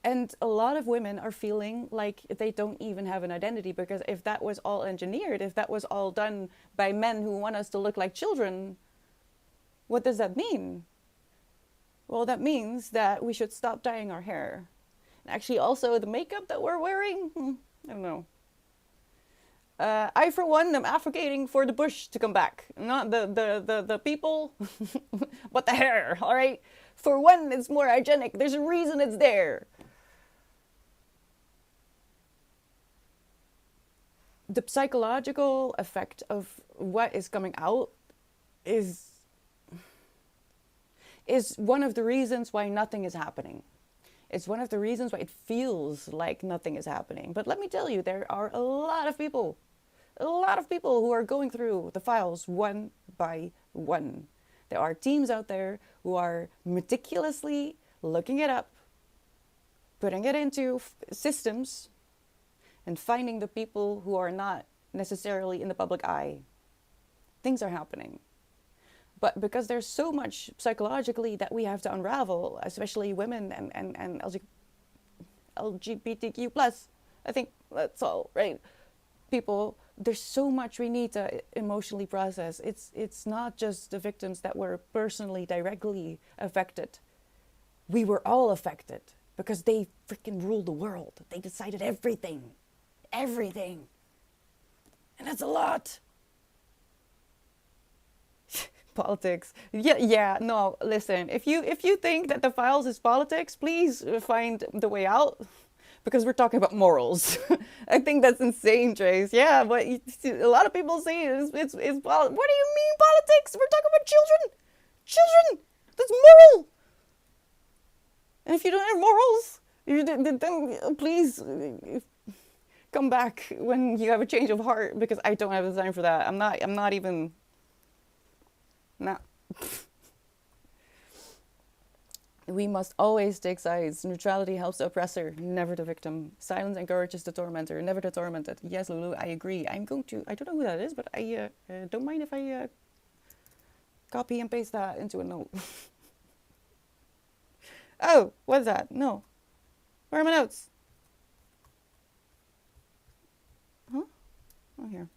And a lot of women are feeling like they don't even have an identity, because if that was all engineered, if that was all done by men who want us to look like children, what does that mean? Well, that means that we should stop dyeing our hair. And actually also the makeup that we're wearing, I don't know. I, for one, am advocating for the bush to come back. Not the people, but the hair, all right? For one, it's more hygienic. There's a reason it's there. The psychological effect of what is coming out is one of the reasons why nothing is happening. It's one of the reasons why it feels like nothing is happening. But let me tell you, there are a lot of people who are going through the files one by one. There are teams out there who are meticulously looking it up, putting it into systems, and finding the people who are not necessarily in the public eye. Things are happening. But because there's so much psychologically that we have to unravel, especially women and LGBTQ+, I think that's all, right? People, there's so much we need to emotionally process. It's not just the victims that were personally, directly affected. We were all affected because they freaking ruled the world. They decided everything. Everything. And that's a lot. Politics. No, listen. If you think that the files is politics, please find the way out. Because we're talking about morals. I think that's insane, Trace. Yeah, but a lot of people say it's what do you mean politics? We're talking about children. Children! That's moral! And if you don't have morals, then please come back when you have a change of heart, because I don't have the time for that. I'm not even... No. We must always take sides. Neutrality helps the oppressor, never the victim. Silence encourages the tormentor, never the tormented. Yes, Lulu, I agree. I don't know who that is, but I don't mind if I copy and paste that into a note. Oh, what's that? No. Where are my notes? Huh? Oh, here.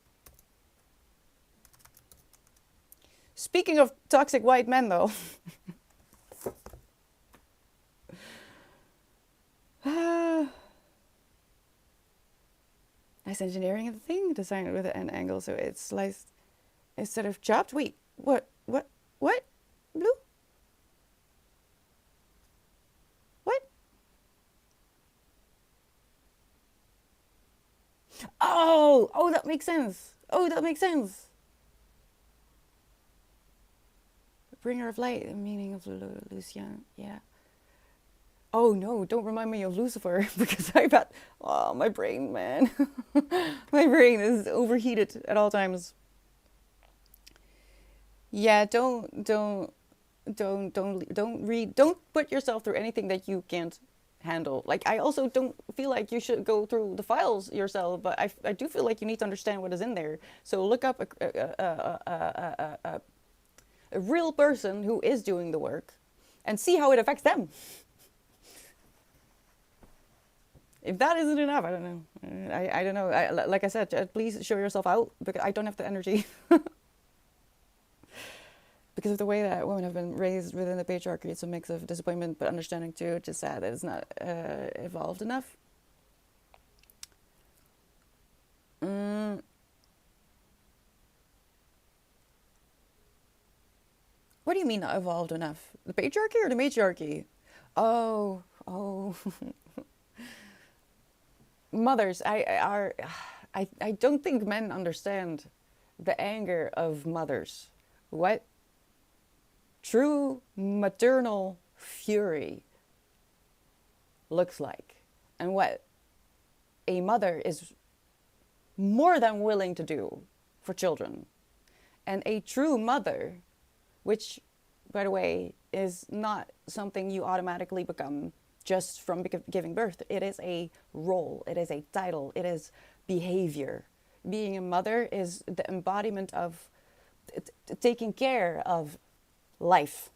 Speaking of toxic white men, though. Nice engineering of the thing, designed with an angle so it's sliced instead of chopped. Wait, what? Blue? What? Oh, that makes sense. Bringer of light, the meaning of Lucian, yeah. Oh no, don't remind me of Lucifer, because I've had, my brain, man. My brain is overheated at all times. Yeah, don't put yourself through anything that you can't handle. Like, I also don't feel like you should go through the files yourself, but I do feel like you need to understand what is in there. So look up a real person who is doing the work and see how it affects them. If that isn't enough, I don't know. I don't know. Like I said, please show yourself out, because I don't have the energy. Because of the way that women have been raised within the patriarchy, it's a mix of disappointment but understanding too. It's just sad that it's not evolved enough. What do you mean not evolved enough? The patriarchy or the matriarchy? Oh. Mothers, I don't think men understand the anger of mothers. What true maternal fury looks like, and what a mother is more than willing to do for children. And a true mother, which by the way, is not something you automatically become just from giving birth. It is a role, it is a title, it is behavior. Being a mother is the embodiment of taking care of life.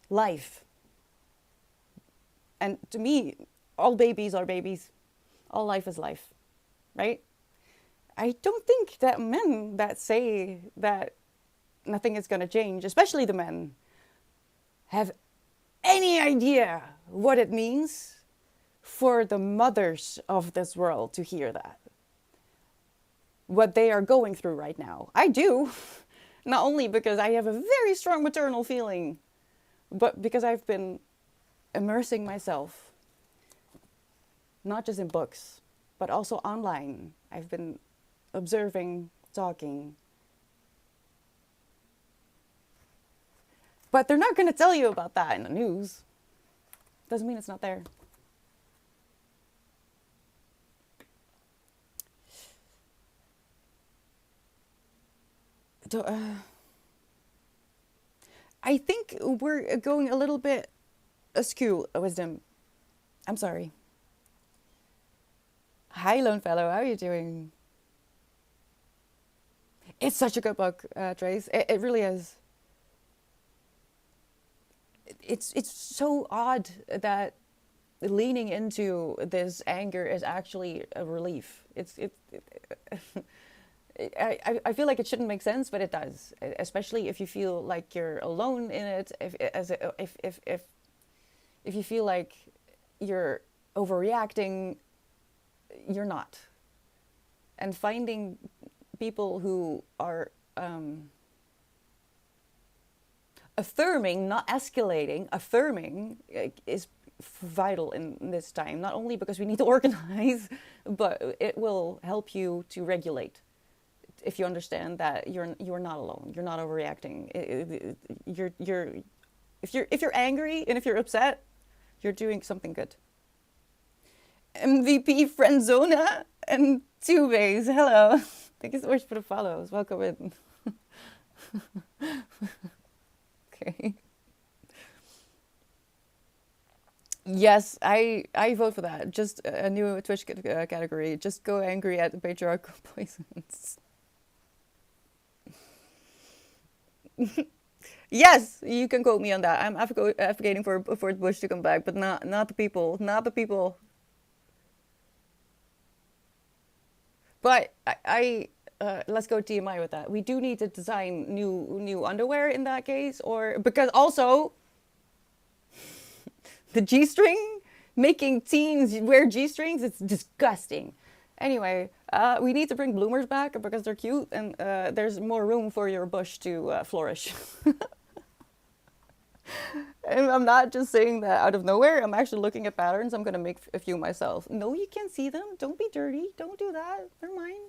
Life. And to me, all babies are babies. All life is life, right? I don't think that men that say that nothing is going to change, especially the men, have any idea what it means for the mothers of this world to hear that. What they are going through right now. I do. Not only because I have a very strong maternal feeling, but because I've been immersing myself, not just in books, but also online. I've been observing, talking. But they're not going to tell you about that in the news. Doesn't mean it's not there. I think we're going a little bit askew, Wisdom. I'm sorry. Hi, Lone Fellow. How are you doing? It's such a good book, Trace. It really is. It's so odd that leaning into this anger is actually a relief. I feel like it shouldn't make sense, but it does. Especially if you feel like you're alone in it. If you feel like you're overreacting, you're not. And finding people who are affirming, not escalating, affirming is vital in this time. Not only because we need to organize, but it will help you to regulate. If you understand that you're not alone, you're not overreacting. If you're angry and if you're upset, you're doing something good. MVP Friendzona and Tubays, hello. Thank you so much for the follows. Welcome in. Okay. Yes, I vote for that. Just a new Twitch category. Just go angry at the patriarchal poisons. Yes, you can quote me on that. I'm advocating for Bush to come back, but not the people, not the people. But I let's go TMI with that. We do need to design new underwear in that case, or because also the G-string, making teens wear G-strings, it's disgusting. Anyway, we need to bring bloomers back because they're cute and there's more room for your bush to flourish. And I'm not just saying that out of nowhere. I'm actually looking at patterns. I'm going to make a few myself. No, you can't see them. Don't be dirty. Don't do that. They're mine.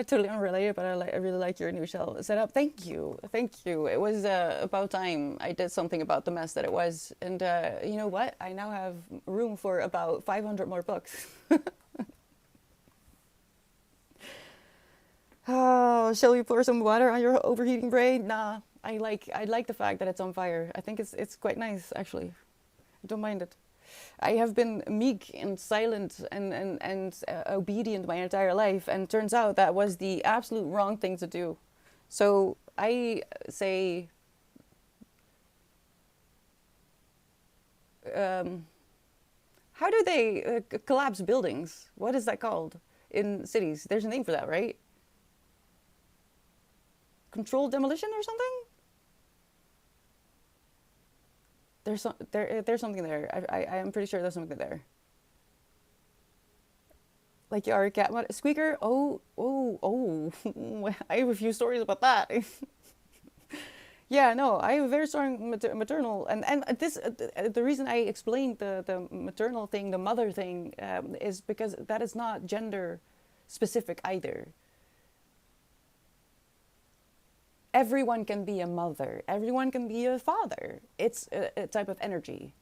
Totally unrelated, but I really like your new shell setup. Thank you. Thank you. It was about time I did something about the mess that it was. And you know what? I now have room for about 500 more books. Oh, shall we pour some water on your overheating brain? Nah, I like the fact that it's on fire. I think it's quite nice, actually. I don't mind it. I have been meek and silent and obedient my entire life, and turns out that was the absolute wrong thing to do. So I say, how do they collapse buildings? What is that called in cities? There's a name for that, right? Controlled demolition or something? There's something there. I am pretty sure there's something there. Like you are a cat squeaker? Oh. I have a few stories about that. Yeah, no, I have a very strong maternal, and this the reason I explained the maternal thing, the mother thing, is because that is not gender specific either. Everyone can be a mother. Everyone can be a father. It's a type of energy.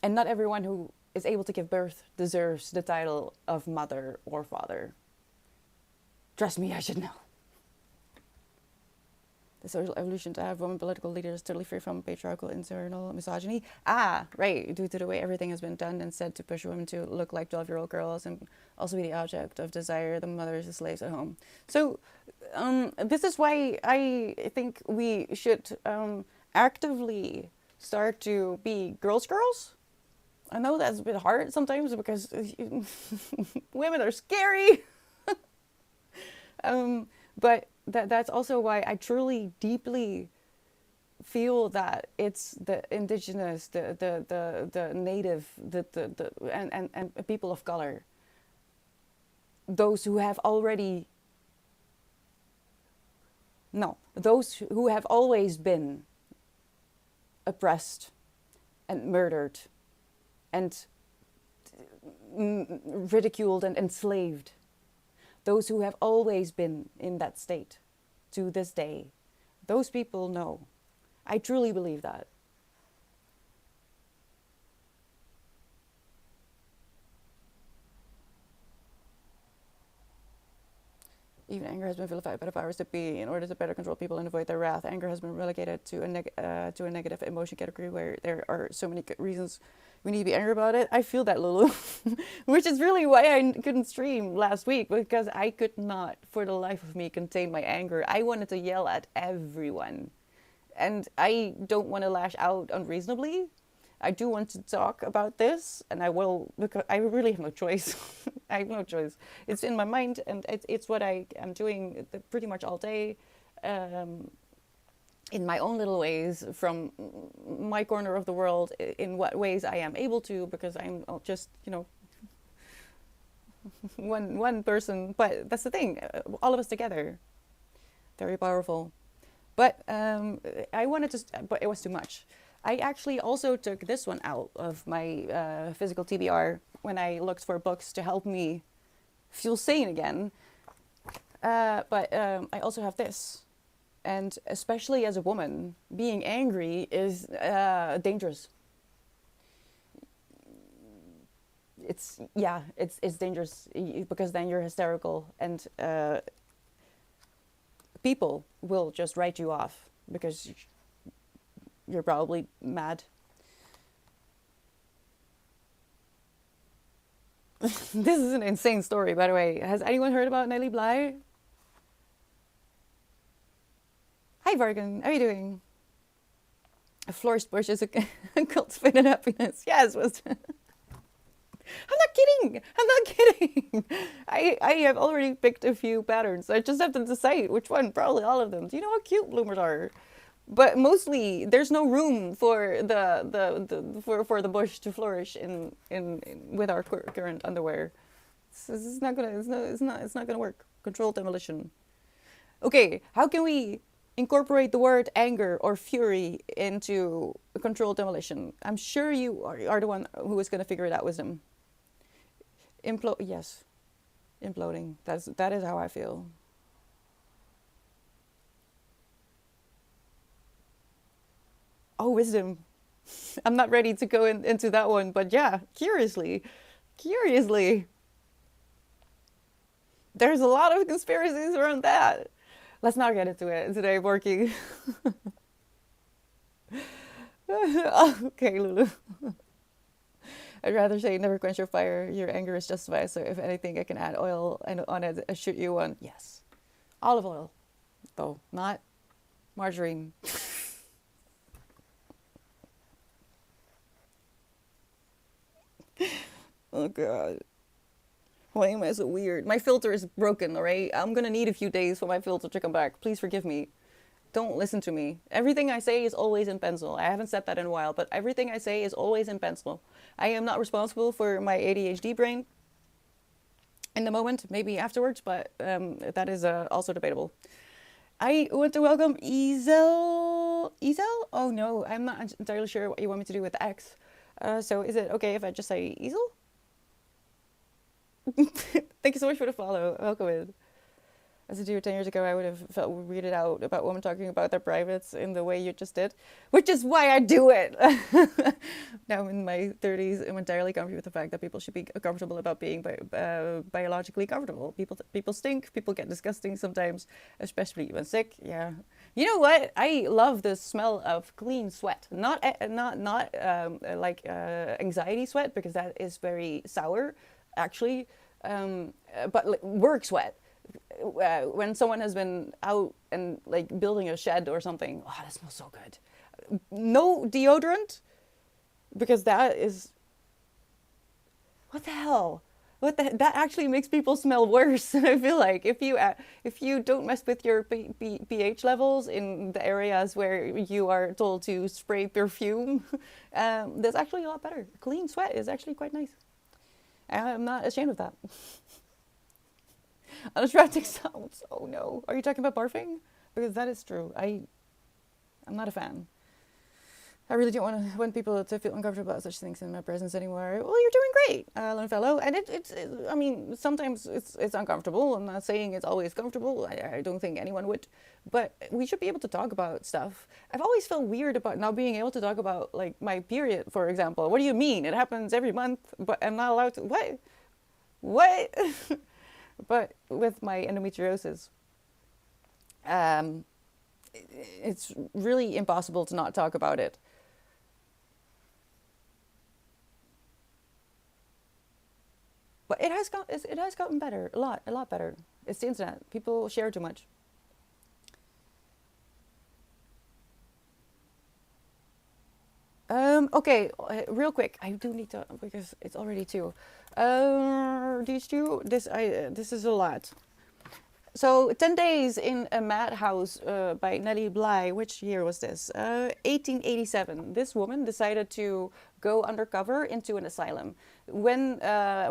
And not everyone who is able to give birth deserves the title of mother or father. Trust me, I should know. the social evolution to have women political leaders totally free from patriarchal internal misogyny. Ah, right, due to the way everything has been done and said to push women to look like 12-year-old girls and also be the object of desire, the mothers, the slaves at home. So this is why I think we should actively start to be girls. I know that's a bit hard sometimes because women are scary. But that's also why I truly, deeply feel that it's the indigenous, the native, and people of color, those who have already, no, those who have always been oppressed and murdered and ridiculed and enslaved. Those who have always been in that state to this day, those people know. I truly believe that. Even anger has been vilified by the powers that be. In order to better control people and avoid their wrath, anger has been relegated to a negative emotion category where there are so many good reasons we need to be angry about it. I feel that, Lulu. Which is really why I couldn't stream last week, because I could not, for the life of me, contain my anger. I wanted to yell at everyone. And I don't want to lash out unreasonably. I do want to talk about this, and I will, because I really have no choice. I have no choice. It's in my mind, and it's what I am doing pretty much all day, in my own little ways, from my corner of the world, in what ways I am able to, because I'm just, one person. But that's the thing, all of us together, very powerful. But I wanted to, but it was too much. I actually also took this one out of my physical TBR when I looked for books to help me feel sane again. But I also have this. And especially as a woman, being angry is dangerous. It's dangerous because then you're hysterical, and people will just write you off because you're probably mad. This is an insane story, by the way. Has anyone heard about Nelly Bly? Hi, Vargan. How are you doing? A florist bush is a cultivated happiness. Yes, was. I'm not kidding. I'm not kidding. I have already picked a few patterns. I just have to decide which one. Probably all of them. Do you know how cute bloomers are? But mostly, there's no room for for the bush to flourish in with our current underwear. It's not gonna work. Controlled demolition. Okay, how can we incorporate the word anger or fury into controlled demolition? I'm sure you are the one who is gonna figure it out, Wisdom. Yes, imploding. That is how I feel. Oh, Wisdom. I'm not ready to go into that one, but yeah, curiously, there's a lot of conspiracies around that. Let's not get into it today, Borky. Okay, Lulu. I'd rather say never quench your fire. Your anger is justified. So if anything, I can add oil on it. I shoot you one. Yes. Olive oil, though, not margarine. Oh, God. Why am I so weird? My filter is broken, all right? I'm going to need a few days for my filter to come back. Please forgive me. Don't listen to me. Everything I say is always in pencil. I haven't said that in a while, but everything I say is always in pencil. I am not responsible for my ADHD brain in the moment, maybe afterwards, but that is also debatable. I want to welcome Ezel. Ezel? Oh no, I'm not entirely sure what you want me to do with the X. So is it okay if I just say Ezel? Thank you so much for the follow. Welcome in. As a dude 10 years ago, I would have felt weirded out about women talking about their privates in the way you just did, which is why I do it. Now in my 30s, I'm entirely comfortable with the fact that people should be comfortable about being biologically comfortable. People stink. People get disgusting sometimes, especially when sick. Yeah, You know what? I love the smell of clean sweat. Not anxiety sweat, because that is very sour, actually. But like work sweat. When someone has been out and like building a shed or something, oh, that smells so good. No deodorant, because that is, what the hell? That actually makes people smell worse. I feel like if you don't mess with your pH levels in the areas where you are told to spray perfume, that's actually a lot better. Clean sweat is actually quite nice. I'm not ashamed of that. Unattractive sounds. Oh no. Are you talking about barfing? Because that is true. I'm not a fan. I really don't want people to feel uncomfortable about such things in my presence anymore. Well, you're doing great, lone fellow. And I mean, sometimes it's uncomfortable. I'm not saying it's always comfortable. I don't think anyone would. But we should be able to talk about stuff. I've always felt weird about not being able to talk about, like, my period, for example. What do you mean? It happens every month, but I'm not allowed to. What? What? But with my endometriosis, it's really impossible to not talk about it. But it has gotten better, a lot better. It's the internet. People share too much. Okay, real quick. I do need to, because it's already two. These two. This is a lot. So 10 Days in a Madhouse by Nellie Bly. Which year was this? 1887. This woman decided to go undercover into an asylum when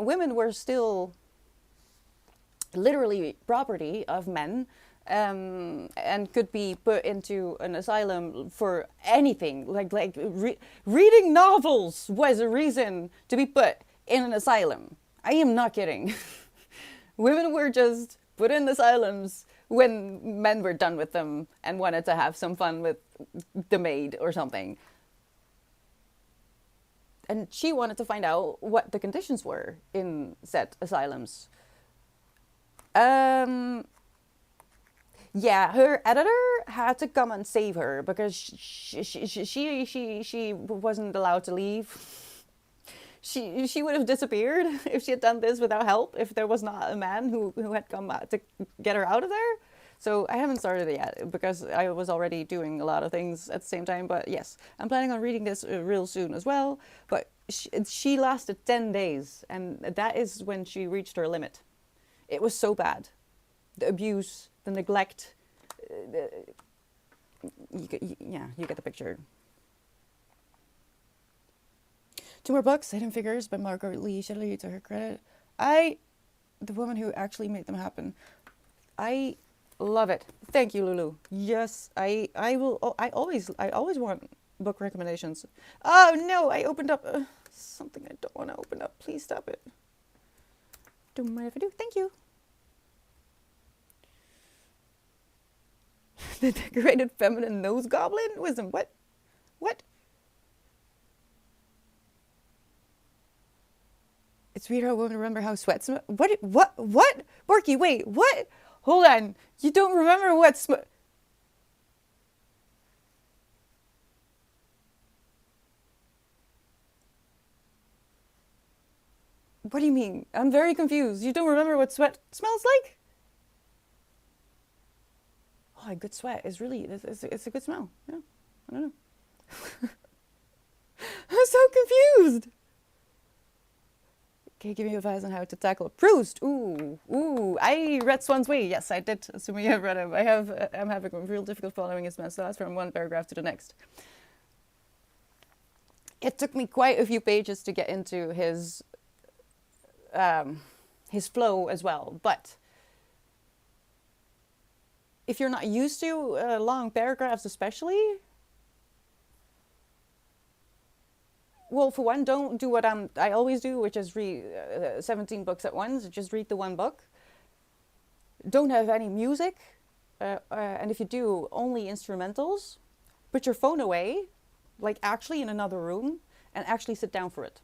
women were still literally property of men, and could be put into an asylum for anything. Reading novels was a reason to be put in an asylum. I am not kidding. Women were just put in asylums when men were done with them and wanted to have some fun with the maid or something. And she wanted to find out what the conditions were in said asylums. Yeah, her editor had to come and save her because she wasn't allowed to leave. She would have disappeared if she had done this without help, if there was not a man who had come to get her out of there. So I haven't started it yet because I was already doing a lot of things at the same time. But yes, I'm planning on reading this real soon as well. But she lasted 10 days, and that is when she reached her limit. It was so bad. The abuse, the neglect. You get the picture. Two more books, Hidden Figures by Margaret Lee Shelley, to her credit. The woman who actually made them happen. I love it. Thank you, Lulu. Yes, I will. Oh, I always want book recommendations. Oh no, I opened up something I don't want to open up. Please stop it. Don't mind if I do. Thank you. The Decorated Feminine Nose Goblin? Wisdom. What? What? It's weird how women remember how sweat smells. What? Borky, wait, what? Hold on. You don't remember what What do you mean? I'm very confused. You don't remember what sweat smells like? Oh, a good sweat is really, it's a good smell. Yeah, I don't know. I'm so confused. Okay, give me advice on how to tackle Proust. Ooh. I read Swan's Way. Yes, I did. Assuming you have read him. I'm having a real difficult following his thoughts from one paragraph to the next. It took me quite a few pages to get into his flow as well. But if you're not used to long paragraphs, especially, well, for one, don't do what I always do, which is read 17 books at once. Just read the one book. Don't have any music. And if you do, only instrumentals. Put your phone away, like actually in another room, and actually sit down for it.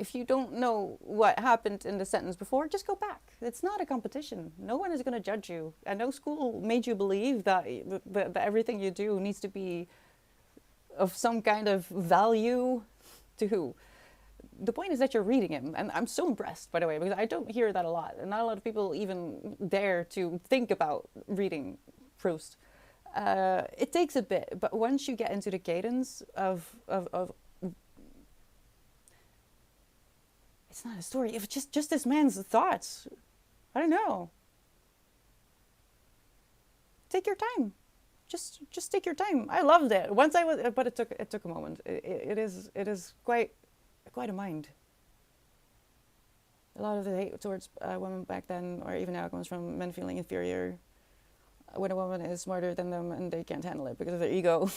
If you don't know what happened in the sentence before, just go back. It's not a competition. No one is going to judge you. And no school made you believe that everything you do needs to be of some kind of value to who. The point is that you're reading him. And I'm so impressed, by the way, because I don't hear that a lot. And not a lot of people even dare to think about reading Proust. It takes a bit, but once you get into the cadence of it's not a story. It's just this man's thoughts. I don't know. Take your time. Just take your time. I loved it. Once I was, but it took a moment. It is quite a mind. A lot of the hate towards women back then, or even now, comes from men feeling inferior when a woman is smarter than them and they can't handle it because of their ego.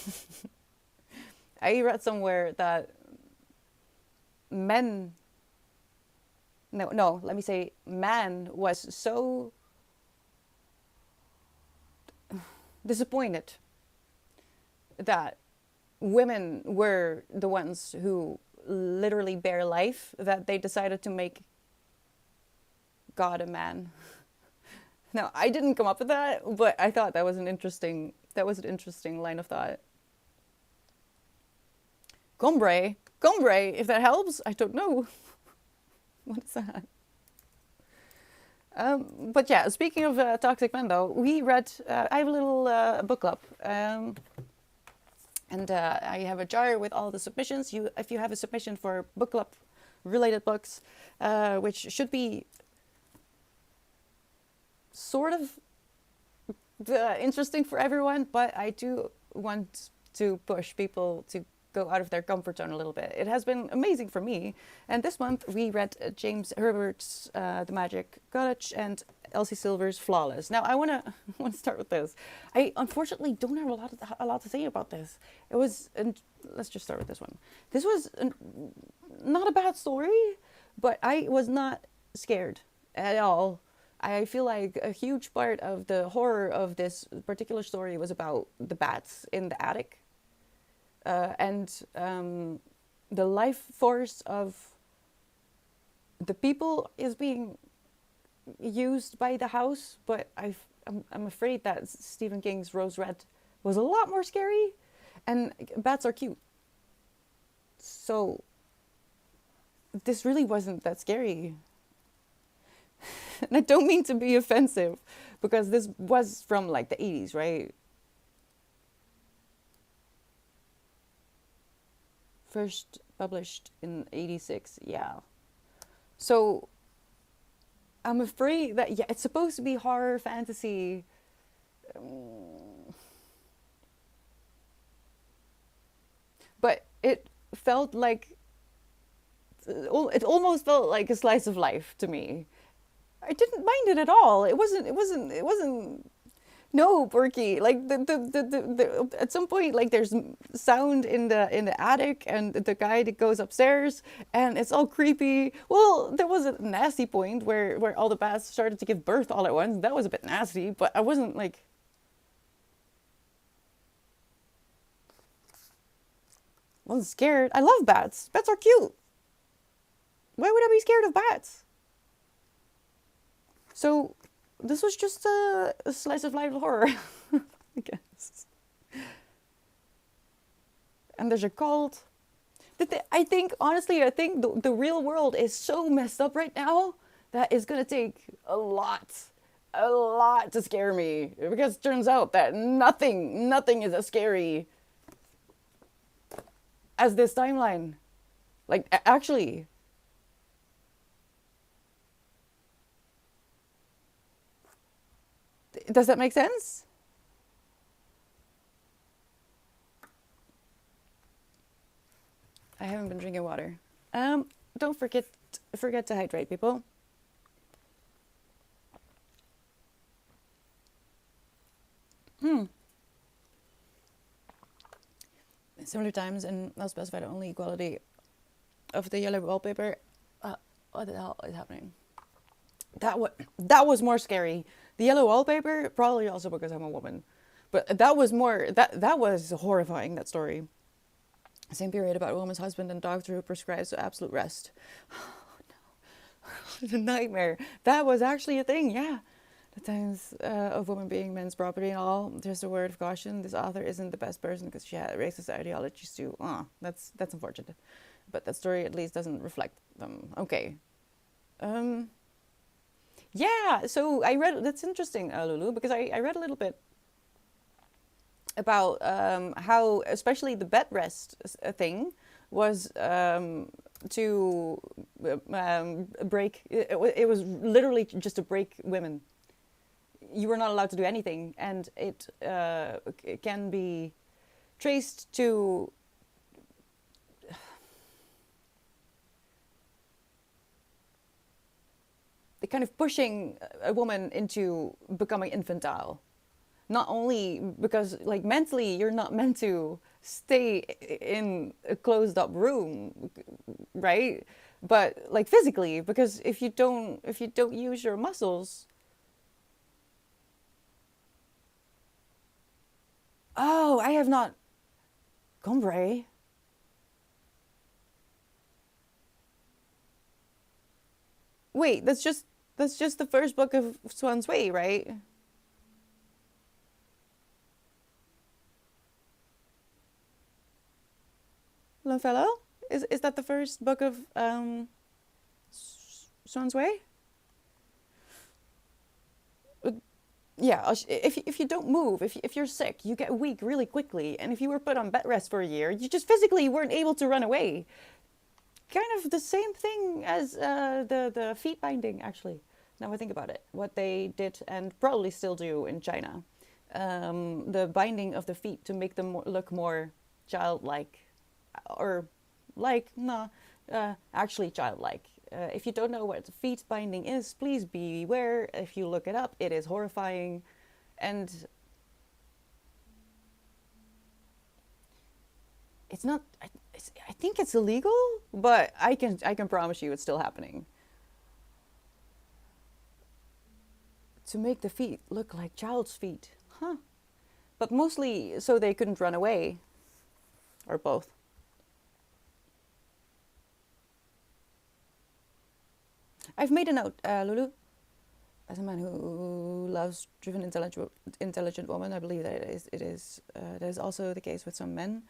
I read somewhere that man was so disappointed that women were the ones who literally bear life that they decided to make God a man. Now, I didn't come up with that, but I thought that was an interesting line of thought. Gombre, if that helps, I don't know. What is that? But yeah, speaking of toxic men, though, we read. I have a little book club, and I have a jar with all the submissions. If you have a submission for book club related books, which should be sort of interesting for everyone, but I do want to push people to go out of their comfort zone a little bit. It has been amazing for me. And this month we read James Herbert's The Magic Cottage and Elsie Silver's Flawless. Now I want to start with this. I unfortunately don't have a lot to say about this. It was, and let's just start with this one. This was not a bad story, but I was not scared at all. I feel like a huge part of the horror of this particular story was about the bats in the attic. And the life force of the people is being used by the house, but I'm afraid that Stephen King's Rose Red was a lot more scary, and bats are cute. So this really wasn't that scary. And I don't mean to be offensive, because this was from like the 80s, right? First published in 86, yeah. So I'm afraid that, yeah, it's supposed to be horror fantasy. But it felt like, it almost felt like a slice of life to me. I didn't mind it at all. It wasn't no, Berkey. Like the at some point, like there's sound in the attic, and the guy that goes upstairs, and it's all creepy. Well, there was a nasty point where all the bats started to give birth all at once. That was a bit nasty, but I wasn't scared. I love bats. Bats are cute. Why would I be scared of bats? So this was just a slice of life horror, I guess. And there's a cult. I think, honestly, the real world is so messed up right now that it's going to take a lot to scare me. Because it turns out that nothing is as scary as this timeline. Like, actually. Does that make sense? I haven't been drinking water. Don't forget to hydrate, people. Similar times, and I'll specify the only quality of the yellow wallpaper. What the hell is happening? That was more scary. The yellow wallpaper, probably also because I'm a woman, but that was more that was horrifying. That story. Same period about a woman's husband and doctor who prescribes absolute rest. It's a nightmare. That was actually a thing, yeah. The times of women being men's property and all. Just a word of caution: this author isn't the best person because she had racist ideologies too. That's unfortunate. But that story at least doesn't reflect them. Okay. Yeah. So I read. That's interesting, Lulu, because I read a little bit about how, especially the bed rest thing, was to break. It was literally just to break women. You were not allowed to do anything, and it can be traced to the kind of pushing a woman into becoming infantile. Not only because, like, mentally you're not meant to stay in a closed up room, right? But like physically, because if you don't use your muscles. Oh, I have not. Gombre. Wait, that's just the first book of Swan's Way, right? Longfellow? Is that the first book of Swan's Way? Yeah, if you don't move, if you're sick, you get weak really quickly, and if you were put on bed rest for a year, you just physically weren't able to run away. Kind of the same thing as the feet binding, actually. Now I think about it, what they did and probably still do in China, the binding of the feet to make them look more childlike, or like no, actually childlike. If you don't know what feet binding is, please beware. If you look it up, it is horrifying, and it's not. I think it's illegal, but I can promise you it's still happening. To make the feet look like child's feet, huh? But mostly so they couldn't run away, or both. I've made a note, Lulu. As a man who loves driven, intelligent women, I believe that that is also the case with some men.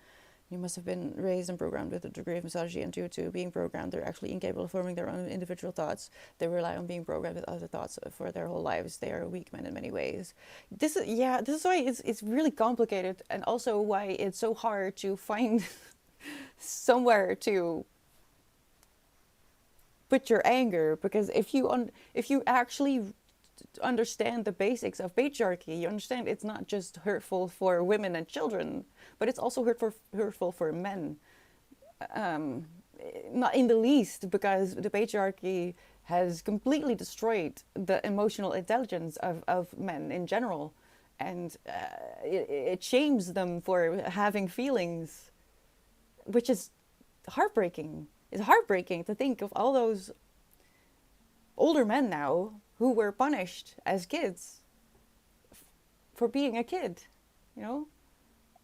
You must have been raised and programmed with a degree of misogyny, and due to being programmed, they're actually incapable of forming their own individual thoughts. They rely on being programmed with other thoughts for their whole lives. They are weak men in many ways. This is why it's really complicated, and also why it's so hard to find somewhere to put your anger, because if you actually understand the basics of patriarchy, you understand it's not just hurtful for women and children, but it's also hurtful for men. Um, Not in the least, because the patriarchy has completely destroyed the emotional intelligence of men in general, and it shames them for having feelings, which is heartbreaking. It's heartbreaking to think of all those older men now who were punished as kids for being a kid, you know?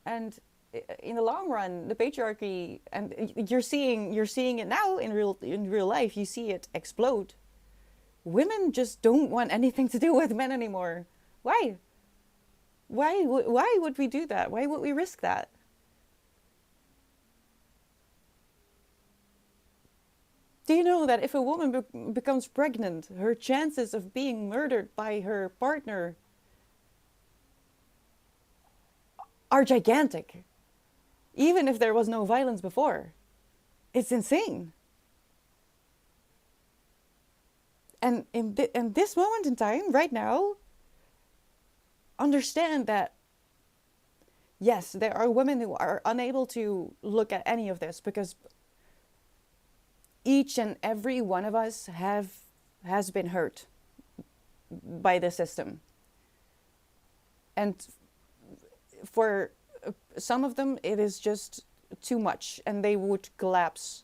And in the long run, the patriarchy, and you're seeing it now in real life. You see it explode. Women just don't want anything to do with men anymore. Why? Why would we do that? Why would we risk that? Do you know that if a woman becomes pregnant, her chances of being murdered by her partner are gigantic, even if there was no violence before? It's insane. And in this moment in time, right now, understand that yes, there are women who are unable to look at any of this, because each and every one of us has been hurt by the system. And for some of them, it is just too much, and they would collapse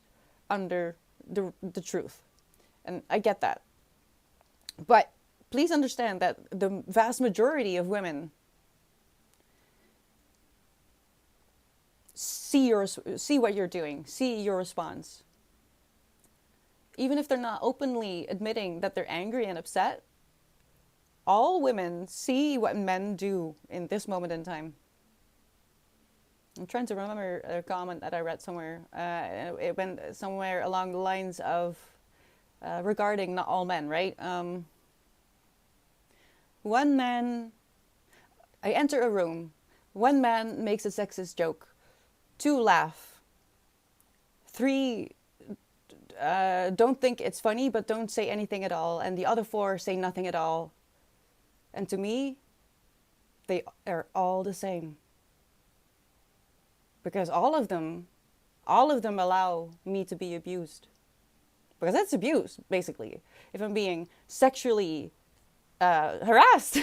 under the truth. And I get that. But please understand that the vast majority of women see what you're doing, see your response. Even if they're not openly admitting that they're angry and upset, all women see what men do in this moment in time. I'm trying to remember a comment that I read somewhere. It went somewhere along the lines of regarding not all men, right? One man, I enter a room, one man makes a sexist joke, 2 laugh, 3 don't think it's funny but don't say anything at all, and the other 4 say nothing at all. And to me, they are all the same. Because all of them allow me to be abused. Because that's abuse, basically. If I'm being sexually harassed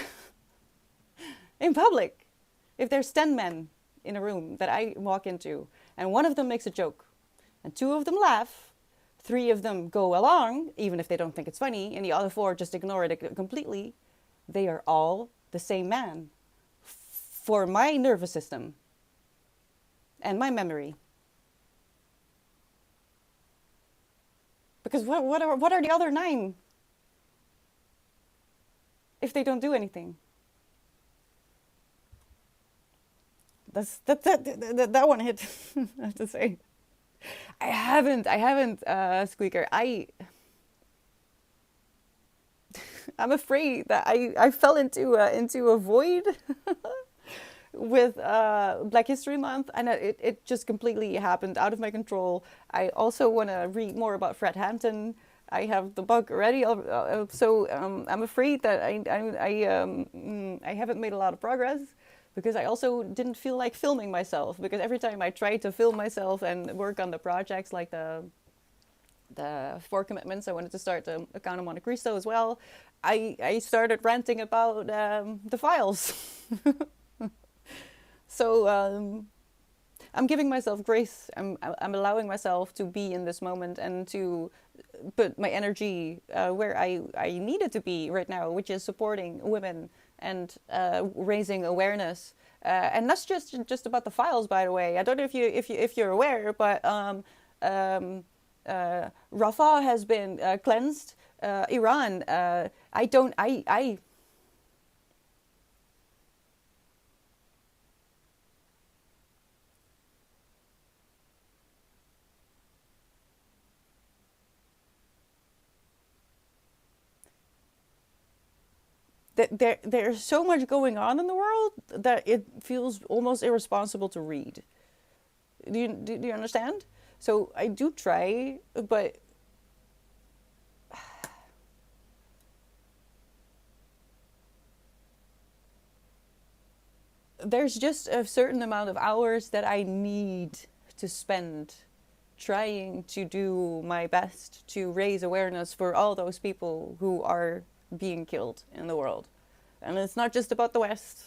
in public. If there's 10 men in a room that I walk into, and one of them makes a joke, and 2 of them laugh, 3 of them go along, even if they don't think it's funny, and the other 4 just ignore it completely, they are all the same man. For my nervous system. And my memory. Because what are the other 9? If they don't do anything. That one hit. I have to say. I haven't, Squeaker. I'm afraid that I fell into a void with Black History Month, and it just completely happened out of my control. I also want to read more about Fred Hampton. I have the book already, so I'm afraid that I haven't made a lot of progress, because I also didn't feel like filming myself, because every time I tried to film myself and work on the projects like the 4 commitments, I wanted to start the account of Monte Cristo as well, I started ranting about the files. So I'm giving myself grace. I'm allowing myself to be in this moment and to put my energy where I need it to be right now, which is supporting women and raising awareness. And that's just about the files, by the way. I don't know if you're aware, but Rafah has been cleansed. Iran. There's so much going on in the world that it feels almost irresponsible to read. Do you understand? So I do try, but there's just a certain amount of hours that I need to spend trying to do my best to raise awareness for all those people who are being killed in the world. And it's not just about the West.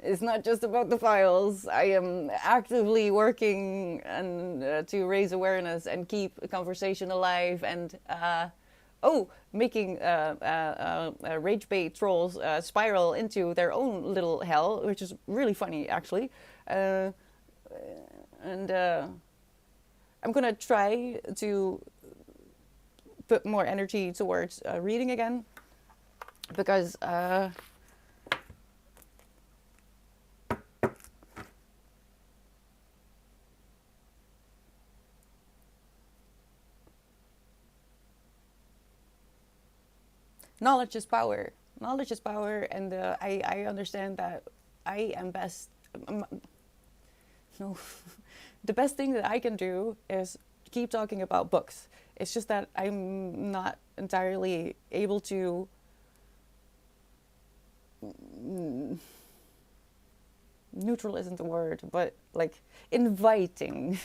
It's not just about the files. I am actively working and to raise awareness and keep a conversation alive, and making rage bait trolls spiral into their own little hell, which is really funny, actually. And I'm gonna try to put more energy towards reading again, because knowledge is power. Knowledge is power, and I understand that I am best. No, the best thing that I can do is keep talking about books. It's just that I'm not entirely able to. Neutral isn't the word, but like inviting.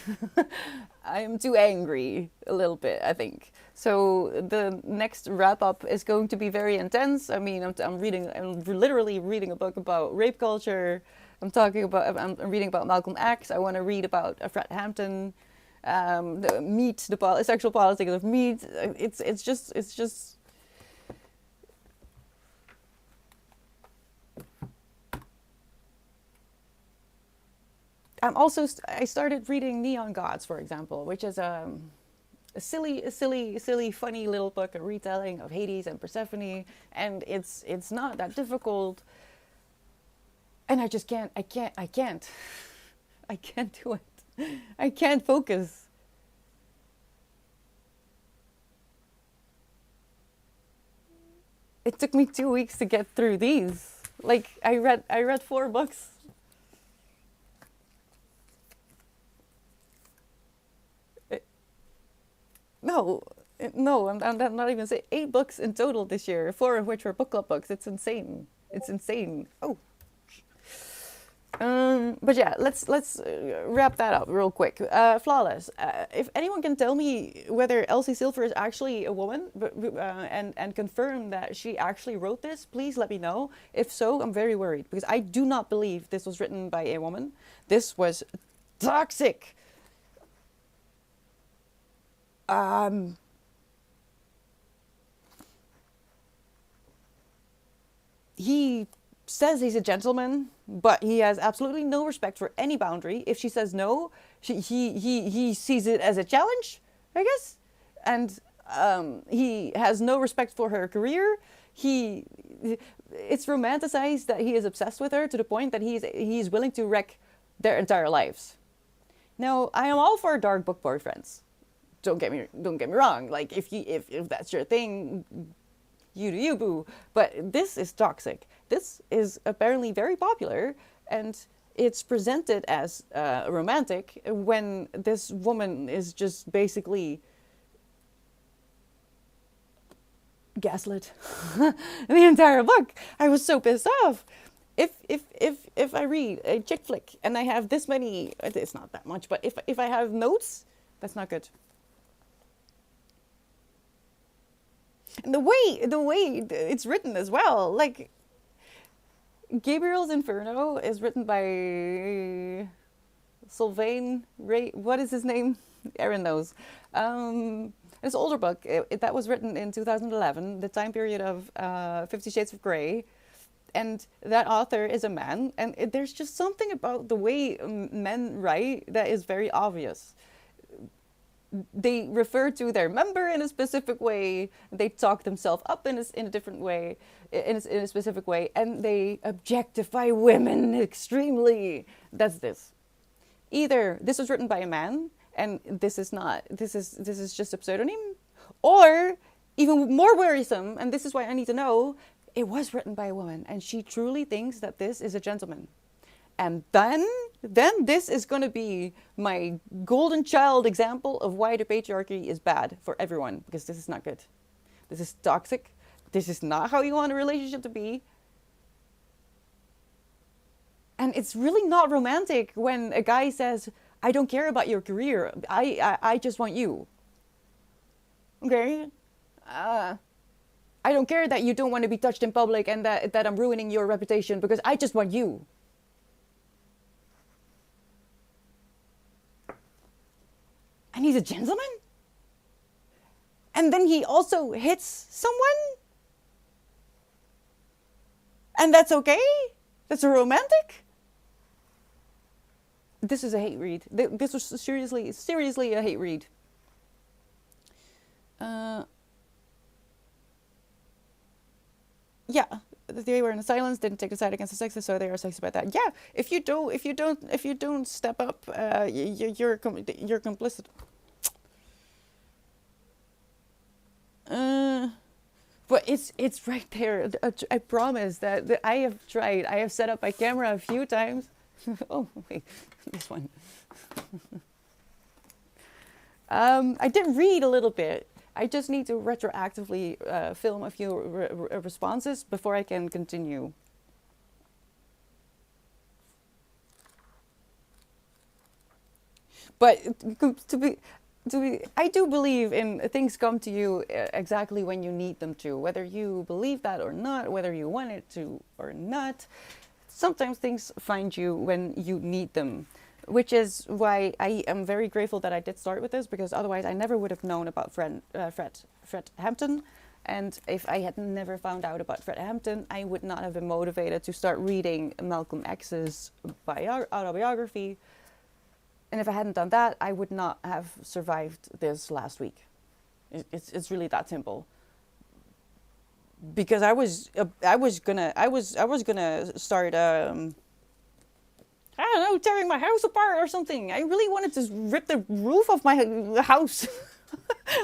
I'm too angry a little bit, I think. So the next wrap up is going to be very intense. I mean, I'm literally reading a book about rape culture. I'm reading about Malcolm X. I want to read about Fred Hampton, the sexual politics of meat. It's just. I started reading Neon Gods, for example, which is a silly, funny little book, a retelling of Hades and Persephone, and it's not that difficult. And I just can't, I can't do it. I can't focus. It took me 2 weeks to get through these. Like I read 4 books. No, no, I'm not even saying 8 books in total this year, 4 of which were book club books. It's insane. It's insane. Oh. But yeah, let's wrap that up real quick. Flawless. If anyone can tell me whether Elsie Silver is actually a woman, and confirm that she actually wrote this, please let me know. If so, I'm very worried because I do not believe this was written by a woman. This was toxic. He says he's a gentleman, but he has absolutely no respect for any boundary. If she says no, he sees it as a challenge, I guess. And he has no respect for her career. It's romanticized that he is obsessed with her to the point that he's willing to wreck their entire lives. Now, I am all for dark book boyfriends. Don't get me wrong. Like if that's your thing, you do you, boo. But this is toxic. This is apparently very popular, and it's presented as romantic when this woman is just basically gaslit the entire book. I was so pissed off. If I read a chick flick and I have this many, it's not that much, but if I have notes, that's not good. And the way it's written as well, like Gabriel's Inferno is written by Sylvain Ray. What is his name? Aaron knows. It's an older book. That was written in 2011, the time period of 50 Shades of Grey. And that author is a man. And there's just something about the way men write that is very obvious. They refer to their member in a specific way. They talk themselves up in a different way, in a specific way, and they objectify women extremely. That's this. Either this was written by a man, and this is not. This is just a pseudonym, or even more worrisome. And this is why I need to know. It was written by a woman, and she truly thinks that this is a gentleman. And then this is going to be my golden child example of why the patriarchy is bad for everyone, because this is not good. This is toxic. This is not how you want a relationship to be. And it's really not romantic when a guy says, I don't care about your career. I just want you. Okay? I don't care that you don't want to be touched in public and that I'm ruining your reputation because I just want you. And he's a gentleman? And then he also hits someone? And that's okay? That's romantic? This is a hate read. This was seriously a hate read. Yeah, they were in silence, didn't take a side against the sexist, so they are sexist about that. Yeah, if you don't step up, you're complicit. But it's right there. I promise that I have tried. I have set up my camera a few times. Oh wait, this one. I did read a little bit. I just need to retroactively film a few responses before I can continue. But I do believe in things come to you exactly when you need them to, whether you believe that or not, whether you want it to or not. Sometimes things find you when you need them, which is why I am very grateful that I did start with this, because otherwise I never would have known about Fred Hampton. And if I had never found out about Fred Hampton, I would not have been motivated to start reading Malcolm X's autobiography. And if I hadn't done that, I would not have survived this last week. It's really that simple. Because I was gonna start I don't know, tearing my house apart or something. I really wanted to rip the roof off my house,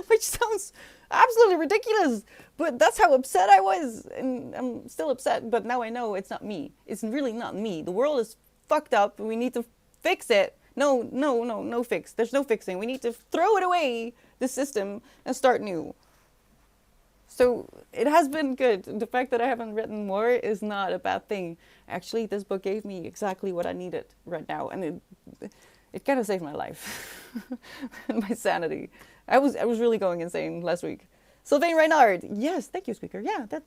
which sounds absolutely ridiculous. But that's how upset I was, and I'm still upset. But now I know it's not me. It's really not me. The world is fucked up, and we need to fix it. No fix. There's no fixing. We need to throw it away, the system, and start new. So it has been good. The fact that I haven't written more is not a bad thing. Actually, this book gave me exactly what I needed right now, and it kind of saved my life and my sanity. I was really going insane last week. Sylvain Reynard, yes, thank you, speaker. Yeah, that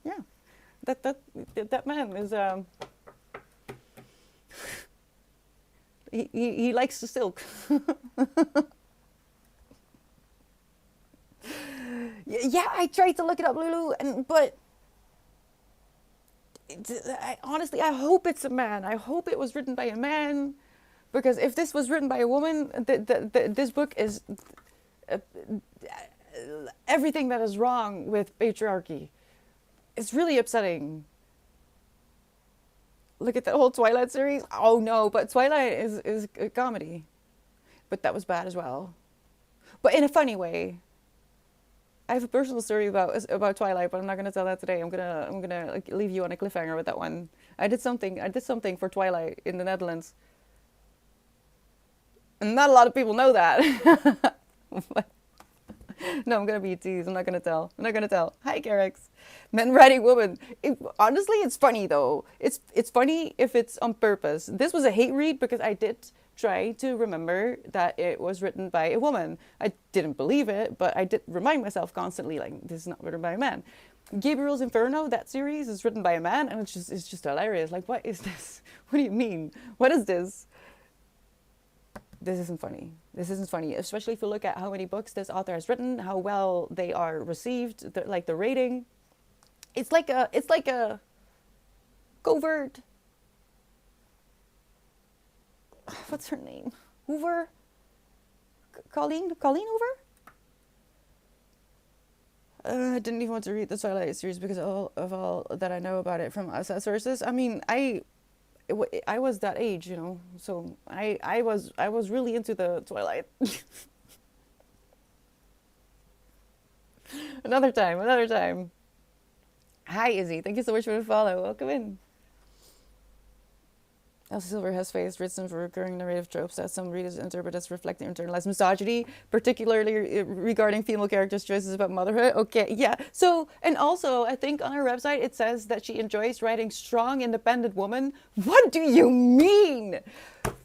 man is he likes the silk. Yeah, I tried to look it up, Lulu, but honestly, I hope it's a man. I hope it was written by a man, because if this was written by a woman, this book is everything that is wrong with patriarchy. It's really upsetting. Look at the whole Twilight series. Oh no, but Twilight is a comedy, but that was bad as well, but in a funny way. I have a personal story about Twilight, but I'm not gonna tell that today. I'm gonna leave you on a cliffhanger with that one. I did something for Twilight in the Netherlands, and not a lot of people know that. No, I'm gonna be a tease. I'm not gonna tell. Hi, Garrix. Men writing woman. Honestly, it's funny though. It's funny if it's on purpose. This was a hate read because I did try to remember that it was written by a woman. I didn't believe it, but I did remind myself constantly, like, this is not written by a man. Gabriel's Inferno, that series, is written by a man, and it's just hilarious. Like, what is this? What do you mean? What is this? This isn't funny. This isn't funny, especially if you look at how many books this author has written, how well they are received, the rating. It's like a covert. What's her name? Hoover? Colleen Hoover? I didn't even want to read the Twilight series because of all that I know about it from outside sources. I mean, I was that age, you know, so I was really into the Twilight. Another time. Hi, Izzy. Thank you so much for the follow. Welcome in. Elsie Silver has faced criticism for recurring narrative tropes that some readers interpret as reflecting internalized misogyny, particularly regarding female characters' choices about motherhood. Okay, yeah. So, and also, I think on her website it says that she enjoys writing strong, independent women. What do you mean?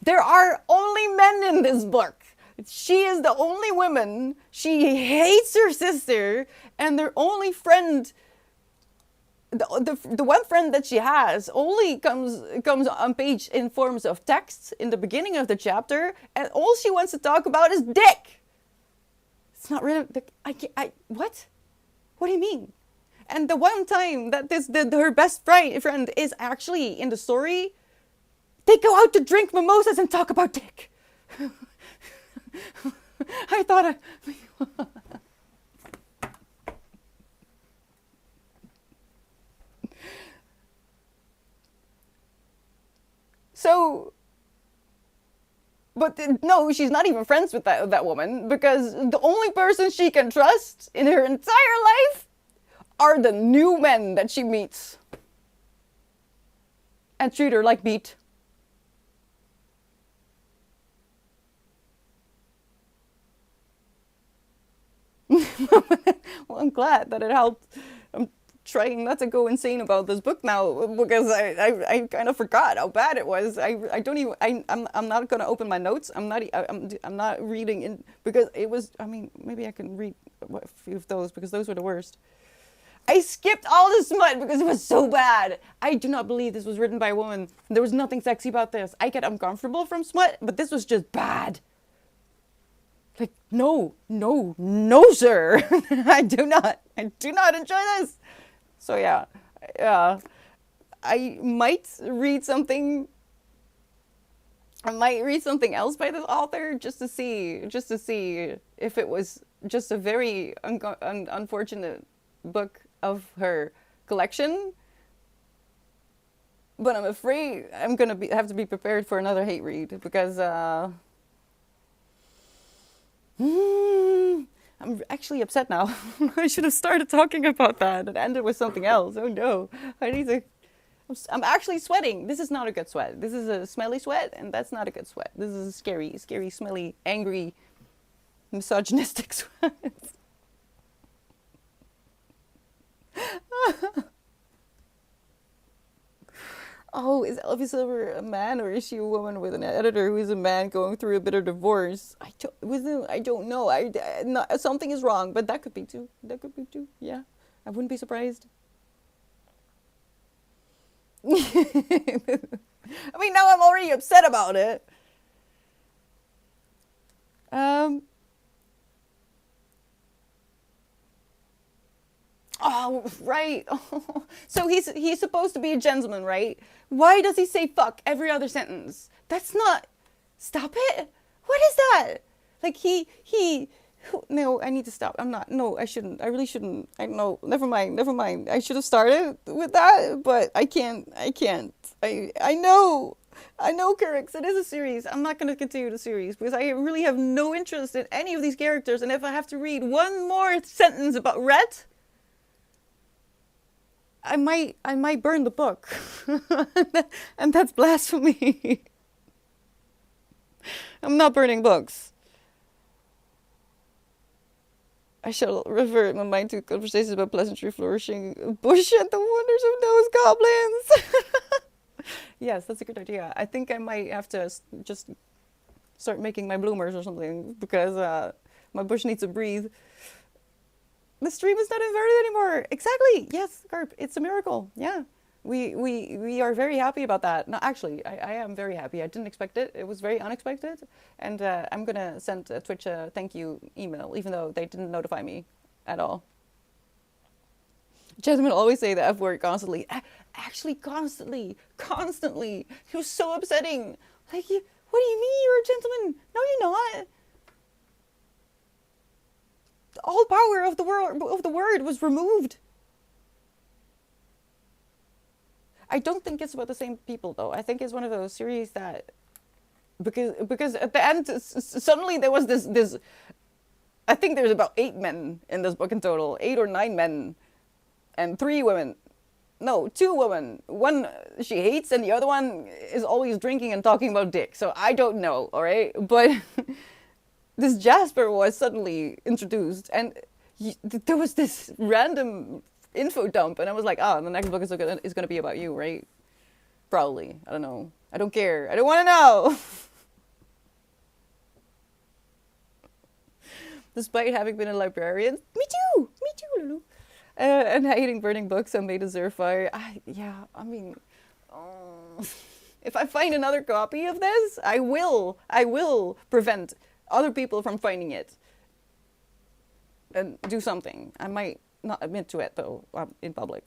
There are only men in this book. She is the only woman. She hates her sister, and their only friend, the one friend that she has, only comes on page in forms of text in the beginning of the chapter, and all she wants to talk about is dick. It's not really. What? What do you mean? And the one time that her best friend is actually in the story, they go out to drink mimosas and talk about dick. I thought. So, but no, she's not even friends with that woman, because the only person she can trust in her entire life are the new men that she meets. And treat her like meat. Well, I'm glad that it helped. I'm trying not to go insane about this book now, because I kind of forgot how bad it was. I'm not gonna open my notes. I'm not reading in, because it was. I mean, maybe I can read a few of those, because those were the worst. I skipped all the smut because it was so bad. I do not believe this was written by a woman. There was nothing sexy about this. I get uncomfortable from smut, but this was just bad. Like, no, sir. I do not enjoy this. So yeah, I might read something I might read something else by this author just to see if it was just a very unfortunate book of her collection. But I'm afraid I'm gonna have to be prepared for another hate read because I'm actually upset now. I should have started talking about that and ended with something else. Oh no, I need to. I'm actually sweating. This is not a good sweat. This is a smelly sweat, and that's not a good sweat. This is a scary, scary, smelly, angry, misogynistic sweat. Oh, is Elvie Silver a man or is she a woman with an editor who is a man going through a bitter divorce? I don't know. Something is wrong, but that could be too. That could be too. Yeah, I wouldn't be surprised. I mean, now I'm already upset about it. Um. Oh, right. So he's supposed to be a gentleman, right? Why does he say fuck every other sentence? That's not. Stop it. What is that? Like he. No, I need to stop. I'm not. No, I shouldn't. I really shouldn't. I know. Never mind. Never mind. I should have started with that, but I can't. I can't. I know. I know, Currix. It is a series. I'm not going to continue the series because I really have no interest in any of these characters. And if I have to read one more sentence about Red, I might burn the book. And that's blasphemy. I'm not burning books. I shall revert my mind to conversations about pleasantry, flourishing, bush, and the wonders of those goblins. Yes, that's a good idea. I think I might have to just start making my bloomers or something because my bush needs to breathe. The stream is not inverted anymore. Exactly. Yes, Garp, it's a miracle. Yeah. We are very happy about that. No, actually, I am very happy. I didn't expect it. It was very unexpected. And I'm going to send Twitch a thank you email, even though they didn't notify me at all. Gentlemen always say the F word constantly. Actually, constantly. Constantly. It was so upsetting. Like, what do you mean you're a gentleman? No, you're not. All power of the word was removed. I don't think it's about the same people though. I think it's one of those series that because at the end suddenly there was this I think there's about 8 men in this book in total, 8 or 9 men and 3 women. No, 2 women. One she hates and the other one is always drinking and talking about dick. So I don't know, all right? But this Jasper was suddenly introduced and there was this random info dump and I was like, oh, the next book is going to be about you, right? Probably. I don't know. I don't care. I don't want to know. Despite having been a librarian. Me too, Lulu. And hating burning books and may deserve fire. I mean, if I find another copy of this, I will prevent other people from finding it and do something. I might not admit to it though in public.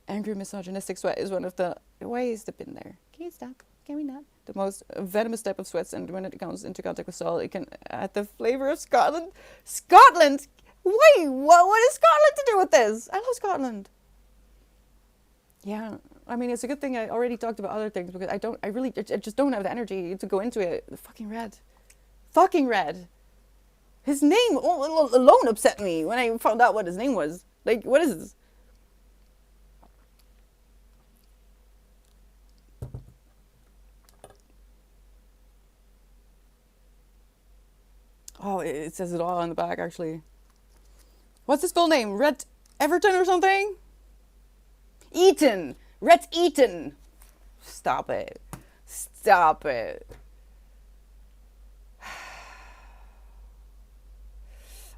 Angry misogynistic sweat is one of the. Why is the pin there? Can you stop? Can we not? The most venomous type of sweats, and when it comes into contact with salt, it can add the flavor of Scotland. Scotland? Wait, what is Scotland to do with this? I love Scotland. Yeah, I mean it's a good thing I already talked about other things because I just don't have the energy to go into it. Fucking red. His name alone upset me when I found out what his name was. Like, what is this? Oh, it says it all on the back, actually. What's his full name? Rhett Everton or something? Eaton. Rhett Eaton. Stop it.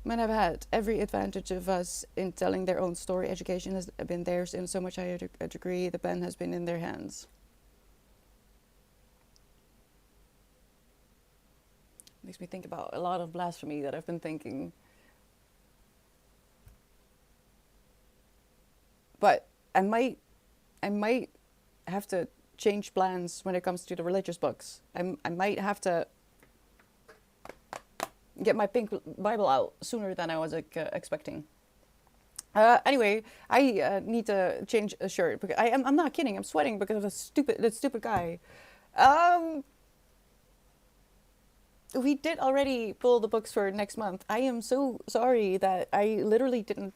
Men have had every advantage of us in telling their own story. Education has been theirs in so much higher a degree. The pen has been in their hands. Makes me think about a lot of blasphemy that I've been thinking. But I might have to change plans when it comes to the religious books. I might have to get my pink Bible out sooner than I was expecting. Anyway, I need to change a shirt because I'm not kidding. I'm sweating because of that stupid guy. We did already pull the books for next month. I am so sorry that I literally didn't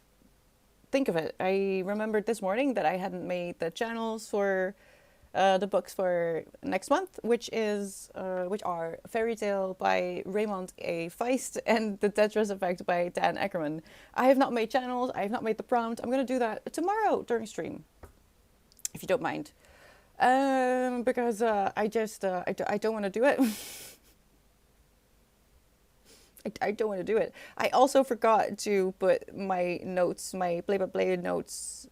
think of it. I remembered this morning that I hadn't made the channels for the books for next month, which are Fairy Tale by Raymond A. Feist and The Tetris Effect by Dan Eckerman. I have not made channels. I have not made the prompt. I'm going to do that tomorrow during stream, if you don't mind, because I don't want to do it. I don't want to do it. I also forgot to put my notes, my play-by-play notes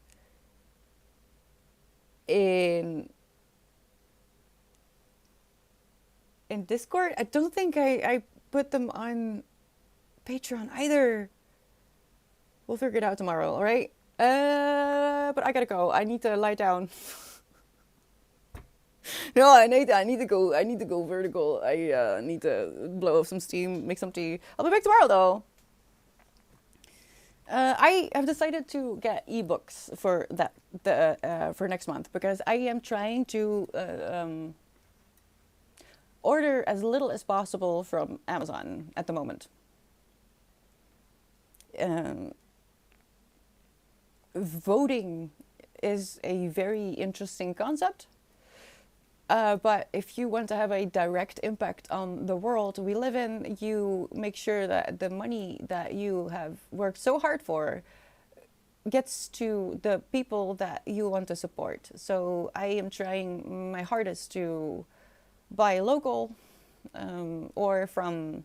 in Discord. I don't think I put them on Patreon either. We'll figure it out tomorrow, all right? But I gotta go. I need to lie down. No, I need to go. I need to go vertical. I need to blow off some steam, make some tea. I'll be back tomorrow, though. I have decided to get ebooks for for next month because I am trying to order as little as possible from Amazon at the moment. Voting is a very interesting concept. But if you want to have a direct impact on the world we live in, you make sure that the money that you have worked so hard for gets to the people that you want to support. So I am trying my hardest to buy local or from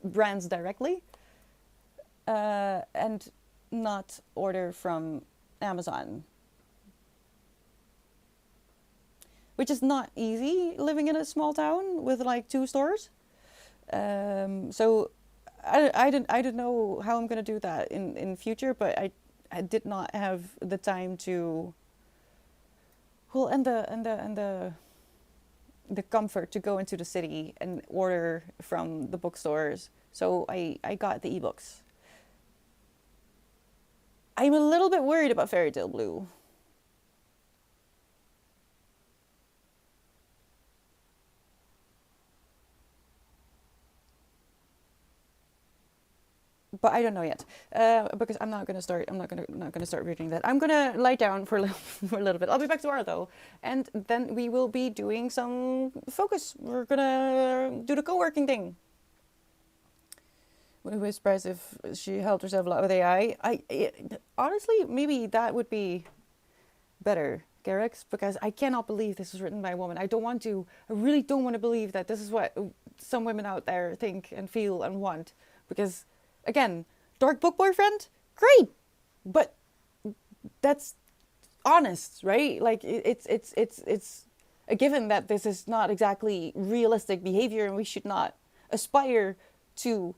brands directly and not order from Amazon, which is not easy living in a small town with like 2 stores. So I didn't know how I'm gonna do that in future, but I did not have the time to and the comfort to go into the city and order from the bookstores. So I got the ebooks. I'm a little bit worried about Fairy Tale Blue. But I don't know yet, because I'm not gonna start reading that. I'm gonna lie down for for a little bit. I'll be back tomorrow though, and then we will be doing some focus. We're gonna do the co-working thing. Wouldn't be surprised if she helped herself a lot with AI. Honestly, maybe that would be better, Garrix, because I cannot believe this was written by a woman. I really don't want to believe that this is what some women out there think and feel and want. Because, again, dark book boyfriend, great, but that's honest, right? Like it's a given that this is not exactly realistic behavior, and we should not aspire to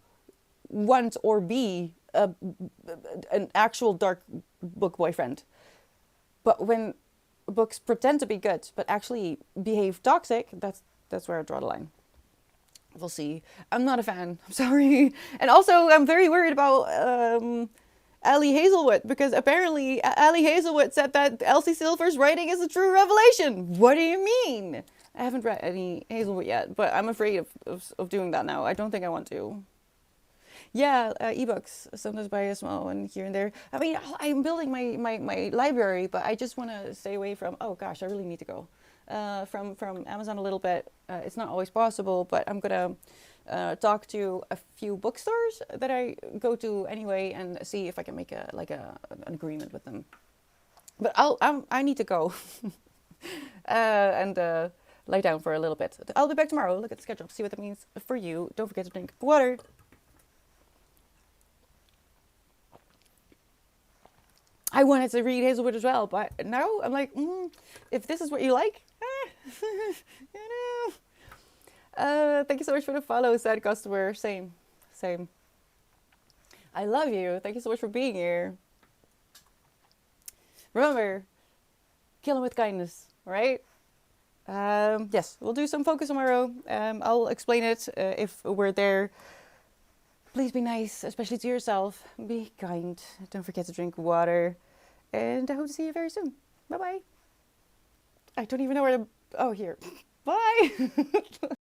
want or be an actual dark book boyfriend. But when books pretend to be good but actually behave toxic, that's where I draw the line. We'll see. I'm not a fan. I'm sorry. And also, I'm very worried about Ali Hazelwood, because apparently Ali Hazelwood said that Elsie Silver's writing is a true revelation. What do you mean? I haven't read any Hazelwood yet, but I'm afraid of doing that now. I don't think I want to. Yeah, ebooks, sometimes buy a small one here and there. I mean, I'm building my library, but I just want to stay away from, oh gosh, I really need to go. From Amazon a little bit. It's not always possible, but I'm going to talk to a few bookstores that I go to anyway and see if I can make an agreement with them. But I need to go and lie down for a little bit. I'll be back tomorrow. Look at the schedule, see what that means for you. Don't forget to drink water. I wanted to read Hazelwood as well, but now I'm like, if this is what you like, thank you so much for the follow, sad customer. Same. I love you. Thank you so much for being here. Remember, kill him with kindness, right? Yes, we'll do some focus tomorrow. I'll explain it if we're there. Please be nice, especially to yourself. Be kind. Don't forget to drink water. And I hope to see you very soon. Bye bye. I don't even know where to. Oh, here. Bye.